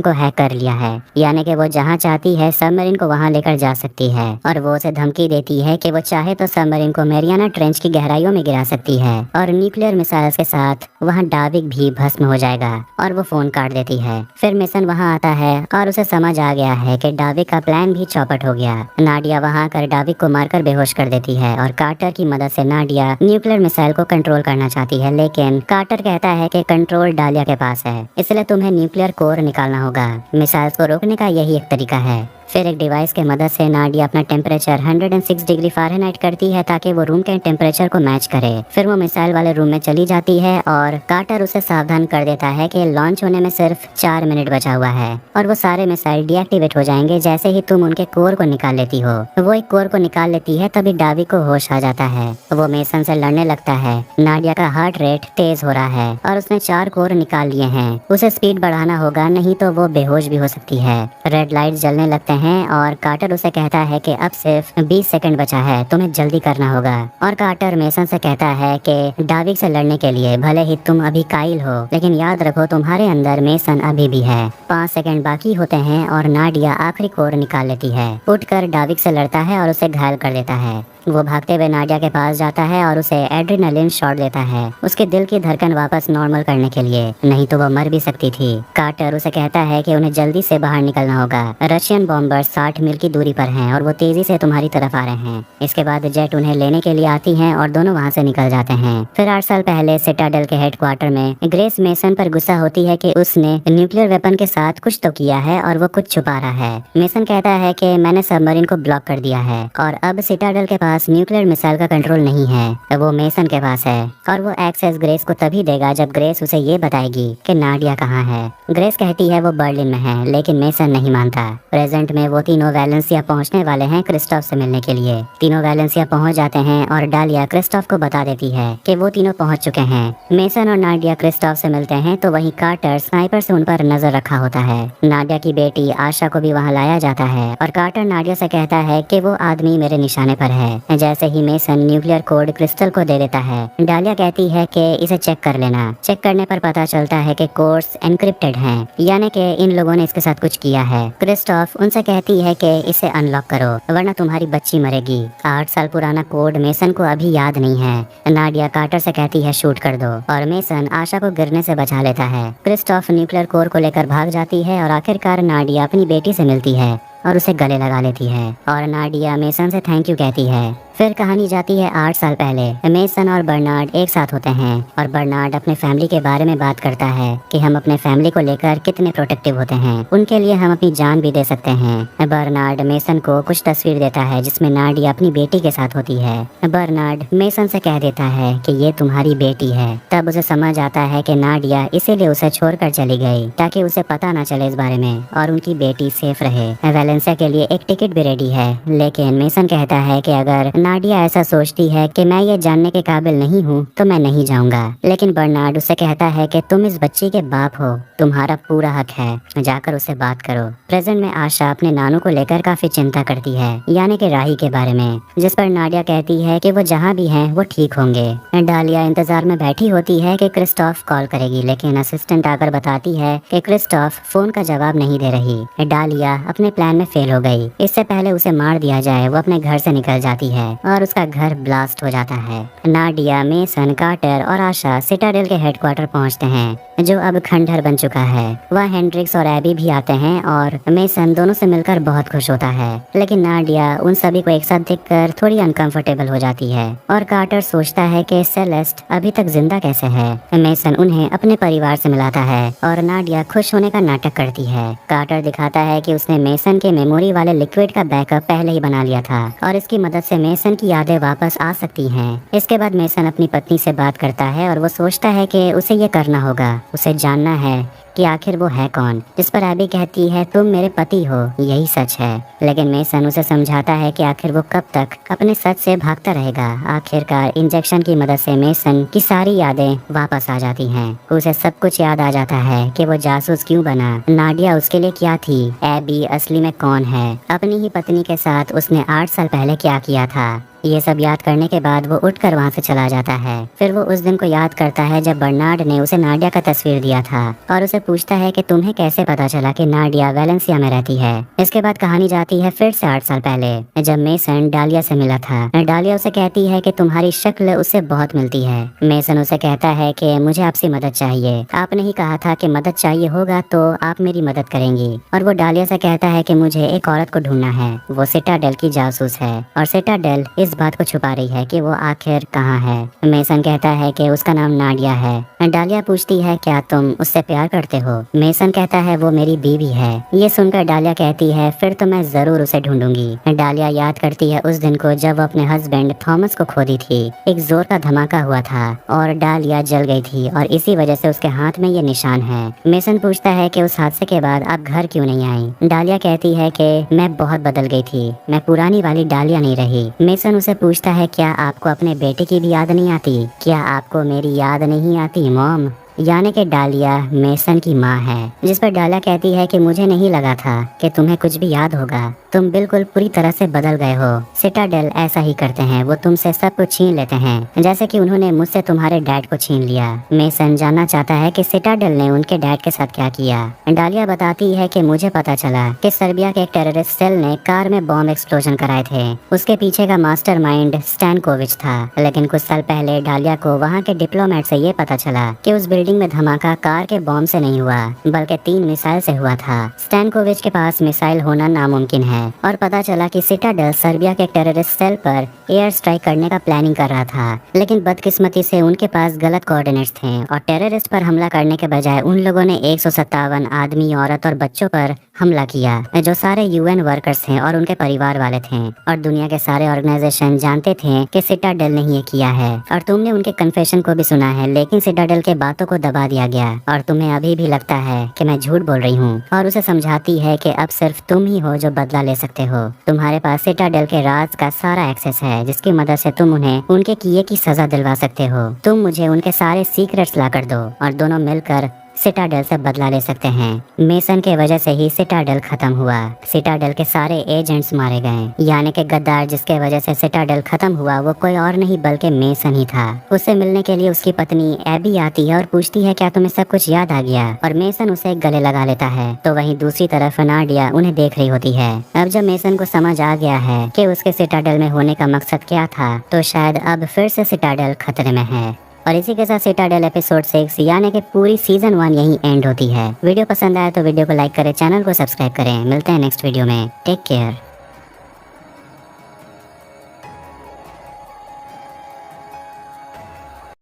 को हैक कर लिया है, यानी कि वो जहाँ चाहती है सबमरीन को वहाँ लेकर जा सकती है। और वो उसे धमकी देती है कि वो चाहे तो सबमरीन को मैरियाना ट्रेंच की गहराइयों में गिरा सकती है और न्यूक्लियर मिसाइल्स के साथ वहाँ डार्विक भी भस्म हो जाएगा। और वो फोन काट देती है। फिर मेसन वहाँ आता है और उसे समझ आ गया है कि डार्विक का प्लान भी चौपट हो गया। नाडिया वहाँ आकर डार्विक को मारकर बेहोश कर देती है और कार्टर की मदद से नाडिया न्यूक्लियर मिसाइल को कंट्रोल करना चाहती है, लेकिन कार्टर कहता है कि कंट्रोल डालिया के पास है, इसलिए तुम्हें न्यूक्लियर कोर निकालना होगा। मिसाइल्स को रोकने का यही एक तरीका है। फिर एक डिवाइस के मदद से नाडिया अपना टेम्परेचर 106 डिग्री फ़ारेनहाइट करती है ताकि वो रूम के टेम्परेचर को मैच करे। फिर वो मिसाइल वाले रूम में चली जाती है और कार्टर उसे सावधान कर देता है कि लॉन्च होने में सिर्फ 4 मिनट बचा हुआ है और वो सारे मिसाइल डीएक्टिवेट हो जाएंगे जैसे ही तुम उनके कोर को निकाल लेती हो। वो एक कोर को निकाल लेती है, तभी डार्विक को होश आ जाता है। वो मेसन से लड़ने लगता है। नाडिया का हार्ट रेट तेज हो रहा है और उसने 4 कोर निकाल लिए हैं। उसे स्पीड बढ़ाना होगा, नहीं तो वो बेहोश भी हो सकती है। रेड लाइट जलने लगते हैं और कार्टर उसे कहता है कि अब सिर्फ 20 सेकंड बचा है, तुम्हें जल्दी करना होगा। और कार्टर मेसन से कहता है कि डाविक से लड़ने के लिए भले ही तुम अभी काइल हो, लेकिन याद रखो तुम्हारे अंदर मेसन अभी भी है। 5 सेकंड बाकी होते हैं और नाडिया आखिरी कोर निकाल लेती है, उठकर डाविक से लड़ता है और उसे घायल कर देता है। वो भागते हुए नाडिया के पास जाता है और उसे एड्रेनालिन शॉट देता है, उसके दिल की धड़कन वापस नॉर्मल करने के लिए, नहीं तो वो मर भी सकती थी। कार्टर उसे कहता है कि उन्हें जल्दी से बाहर निकलना होगा, रशियन बॉम्बर 60 मील की दूरी पर हैं और वो तेजी से तुम्हारी तरफ आ रहे हैं। इसके बाद जेट उन्हें लेने के लिए आती है और दोनों वहाँ से निकल जाते हैं। फिर 8 साल पहले सिटाडेल के हेडक्वार्टर में ग्रेस मेसन पर गुस्सा होती है कि उसने न्यूक्लियर वेपन के साथ कुछ तो किया है और वो कुछ छुपा रहा है। मेसन कहता है कि मैंने सबमरीन को ब्लॉक कर दिया है और अब सिटाडेल के पास न्यूक्लियर मिसाइल का कंट्रोल नहीं है, वो मेसन के पास है और वो एक्सेस ग्रेस को तभी देगा जब ग्रेस उसे ये बताएगी कि नाडिया कहाँ है। ग्रेस कहती है वो बर्लिन में है, लेकिन मेसन नहीं मानता। प्रेजेंट में वो तीनों वैलेंसिया पहुंचने वाले हैं क्रिस्टोफ से मिलने के लिए। तीनों वैलेंसिया पहुंच जाते हैं और डालिया क्रिस्टोफ को बता देती है कि वो तीनों पहुंच चुके हैं। मेसन और नाडिया क्रिस्टोफ से मिलते हैं तो वहीं कार्टर स्नाइपर से उन पर नजर रखा होता है। नाडिया की बेटी आशा को भी वहाँ लाया जाता है और कार्टर नाडिया से कहता है कि वो आदमी मेरे निशाने पर है। जैसे ही मेसन न्यूक्लियर कोड क्रिस्टल को दे देता है, डालिया कहती है कि इसे चेक कर लेना। चेक करने पर पता चलता है कि कोड्स एनक्रिप्टेड हैं, यानी कि इन लोगों ने इसके साथ कुछ किया है। क्रिस्टोफ उनसे कहती है कि इसे अनलॉक करो वरना तुम्हारी बच्ची मरेगी। 8 साल पुराना कोड मेसन को अभी याद नहीं है। नाडिया कार्टर से कहती है शूट कर दो और मेसन आशा को गिरने से बचा लेता है। क्रिस्टोफ न्यूक्लियर कोर को लेकर भाग जाती है और आखिरकार नाडिया अपनी बेटी से मिलती है और उसे गले लगा लेती है और नाडिया मेसन से थैंक यू कहती है। फिर कहानी जाती है 8 साल पहले। मेसन और बर्नार्ड एक साथ होते हैं और बर्नार्ड अपने फैमिली के बारे में बात करता है कि हम अपने फैमिली को लेकर कितने प्रोटेक्टिव होते हैं, उनके लिए हम अपनी जान भी दे सकते हैं। बर्नार्ड मेसन को कुछ तस्वीर देता है जिसमें नाडिया अपनी बेटी के साथ होती है। बर्नार्ड मेसन से कह देता है कि ये तुम्हारी बेटी है। तब उसे समझ आता है कि नाडिया इसीलिए उसे छोड़कर चली गई ताकि उसे पता ना चले इस बारे में और उनकी बेटी सेफ रहे। वैलेंसिया के लिए एक टिकट भी रेडी है, लेकिन मेसन कहता है कि अगर नाडिया ऐसा सोचती है कि मैं ये जानने के काबिल नहीं हूँ तो मैं नहीं जाऊंगा। लेकिन बर्नार्ड उसे कहता है कि तुम इस बच्ची के बाप हो, तुम्हारा पूरा हक है, जाकर उसे बात करो। प्रेजेंट में आशा अपने नानू को लेकर काफी चिंता करती है, यानी कि राही के बारे में, जिस पर नाडिया कहती है कि वो जहाँ भी हैं वो ठीक होंगे। डालिया इंतजार में बैठी होती है कि क्रिस्टोफ कॉल करेगी, लेकिन असिस्टेंट आकर बताती है कि क्रिस्टोफ फोन का जवाब नहीं दे रही। डालिया अपने प्लान में फेल हो गई। इससे पहले उसे मार दिया जाए वो अपने घर से निकल जाती है और उसका घर ब्लास्ट हो जाता है। नाडिया, मेसन, कार्टर और आशा सिटाडेल के हेडक्वार्टर पहुंचते हैं जो अब खंडहर बन चुका है। वह हेंड्रिक्स और एबी भी आते हैं और मेसन दोनों से मिलकर बहुत खुश होता है, लेकिन नाडिया उन सभी को एक साथ देखकर थोड़ी अनकंफर्टेबल हो जाती है और कार्टर सोचता है कि सेलेस्ट अभी तक जिंदा कैसे है। मेसन उन्हें अपने परिवार से मिलाता है और नाडिया खुश होने का नाटक करती है। कार्टर दिखाता है कि उसने मेसन के मेमोरी वाले लिक्विड का बैकअप पहले ही बना लिया था और इसकी मदद से मेसन की यादें वापस आ सकती हैं। इसके बाद मेसन अपनी पत्नी से बात करता है और वो सोचता है कि उसे ये करना होगा, उसे जानना है कि आखिर वो है कौन। जिस पर एबी कहती है तुम मेरे पति हो, यही सच है। लेकिन मेसन उसे समझाता है कि आखिर वो कब तक अपने सच से भागता रहेगा। आखिरकार इंजेक्शन की मदद से मेसन की सारी यादें वापस आ जाती हैं। उसे सब कुछ याद आ जाता है कि वो जासूस क्यों बना, नाडिया उसके लिए क्या थी, एबी असली में कौन है, अपनी ही पत्नी के साथ उसने 8 साल पहले क्या किया था। ये सब याद करने के बाद वो उठकर वहाँ से चला जाता है। फिर वो उस दिन को याद करता है जब बर्नार्ड ने उसे नाडिया का तस्वीर दिया था और उसे पूछता है कि तुम्हें कैसे पता चला कि नाडिया वैलेंसिया में रहती है। इसके बाद कहानी जाती है फिर से 8 साल पहले जब मेसन डालिया से मिला था। डालिया उसे कहती है कि तुम्हारी शक्ल उससे बहुत मिलती है। मेसन उसे कहता है कि मुझे आपसे मदद चाहिए, आपने ही कहा था कि मदद चाहिए होगा तो आप मेरी मदद करेंगी। और वो डालिया से कहता है कि मुझे एक औरत को ढूंढना है, वो सिटाडेल की जासूस है और सिटाडेल इस बात को छुपा रही है कि वो आखिर कहाँ है। मेसन कहता है कि उसका नाम नाडिया है। डालिया पूछती है क्या तुम उससे प्यार करते हो। मेसन कहता है वो मेरी बीवी है। ये सुनकर डालिया कहती है फिर तो मैं जरूर उसे ढूंढूंगी। डालिया याद करती है उस दिन को जब वो अपने हस्बैंड थॉमस को खो दी थी। एक जोर का धमाका हुआ था और डालिया जल गई थी और इसी वजह से उसके हाथ में ये निशान है। मेसन पूछता है कि उस हादसे के बाद आप घर क्यों नहीं आई। डालिया कहती है कि मैं बहुत बदल गई थी, मैं पुरानी वाली डालिया नहीं रही। मेसन उसे पूछता है क्या आपको अपने बेटे की भी याद नहीं आती, क्या आपको मेरी याद नहीं आती मॉम। यानी कि डालिया मेसन की माँ है, जिस पर डालिया कहती है कि मुझे नहीं लगा था कि तुम्हें कुछ भी याद होगा, तुम बिल्कुल पूरी तरह से बदल गए हो। सिटाडेल ऐसा ही करते हैं, वो तुमसे सब कुछ छीन लेते हैं, जैसे कि उन्होंने मुझसे तुम्हारे डैड को छीन लिया। मेसन जानना चाहता है कि सिटाडेल ने उनके डैड के साथ क्या किया। डालिया बताती है कि मुझे पता चला कि सर्बिया के एक टेररिस्ट सेल ने कार में बॉम्ब एक्सप्लोजन कराए थे। उसके पीछे का मास्टरमाइंड स्टैनकोविच था, लेकिन कुछ साल पहले डालिया को वहाँ के डिप्लोमेट से ये पता चला कि उस बिल्डिंग में धमाका कार के बॉम्ब से नहीं हुआ, बल्कि 3 मिसाइल से हुआ था। स्टैनकोविच के पास मिसाइल होना नामुमकिन है और पता चला कि सिटाडेल सर्बिया के टेररिस्ट सेल पर एयर स्ट्राइक करने का प्लानिंग कर रहा था, लेकिन बदकिस्मती से उनके पास गलत कोऑर्डिनेट्स थे और टेररिस्ट पर हमला करने के बजाय उन लोगों ने 157 आदमी, औरत और बच्चों पर हमला किया, जो सारे यूएन वर्कर्स थे और उनके परिवार वाले थे। और दुनिया के सारे ऑर्गेनाइजेशन जानते थे कि सिटाडेल ने ये किया है। और तुमने उनके कन्फेशन को भी सुना है, लेकिन सिटाडेल के बातों को दबा दिया गया और तुम्हें अभी भी लगता है कि मैं झूठ बोल रही हूँ। और उसे समझाती है कि अब सिर्फ तुम ही हो जो बदला ले सकते हो। तुम्हारे पास सिटाडेल के राज का सारा एक्सेस है, जिसकी मदद से तुम उन्हें उनके किए की सजा दिलवा सकते हो। तुम मुझे उनके सारे सीक्रेट्स ला कर दो और दोनों मिलकर सिटाडेल से बदला ले सकते हैं। मेसन के वजह से ही सिटाडेल खत्म हुआ। सिटाडेल के सारे एजेंट्स मारे गए, यानी कि गद्दार जिसके वजह से सिटाडेल खत्म हुआ वो कोई और नहीं बल्कि मेसन ही था। उससे मिलने के लिए उसकी पत्नी एबी आती है और पूछती है क्या तुम्हें सब कुछ याद आ गया, और मेसन उसे गले लगा लेता है। तो वहीं दूसरी तरफ नाडिया उन्हें देख रही होती है। अब जब मेसन को समझ आ गया है कि उसके सिटाडेल में होने का मकसद क्या था, तो शायद अब फिर से सिटाडेल खतरे में है। और इसी के साथ सिटाडेल एपिसोड 6 यानी कि पूरी सीजन 1 यही एंड होती है। वीडियो पसंद आए तो वीडियो को लाइक करें, चैनल को सब्सक्राइब करें। मिलते हैं नेक्स्ट वीडियो में। Take care.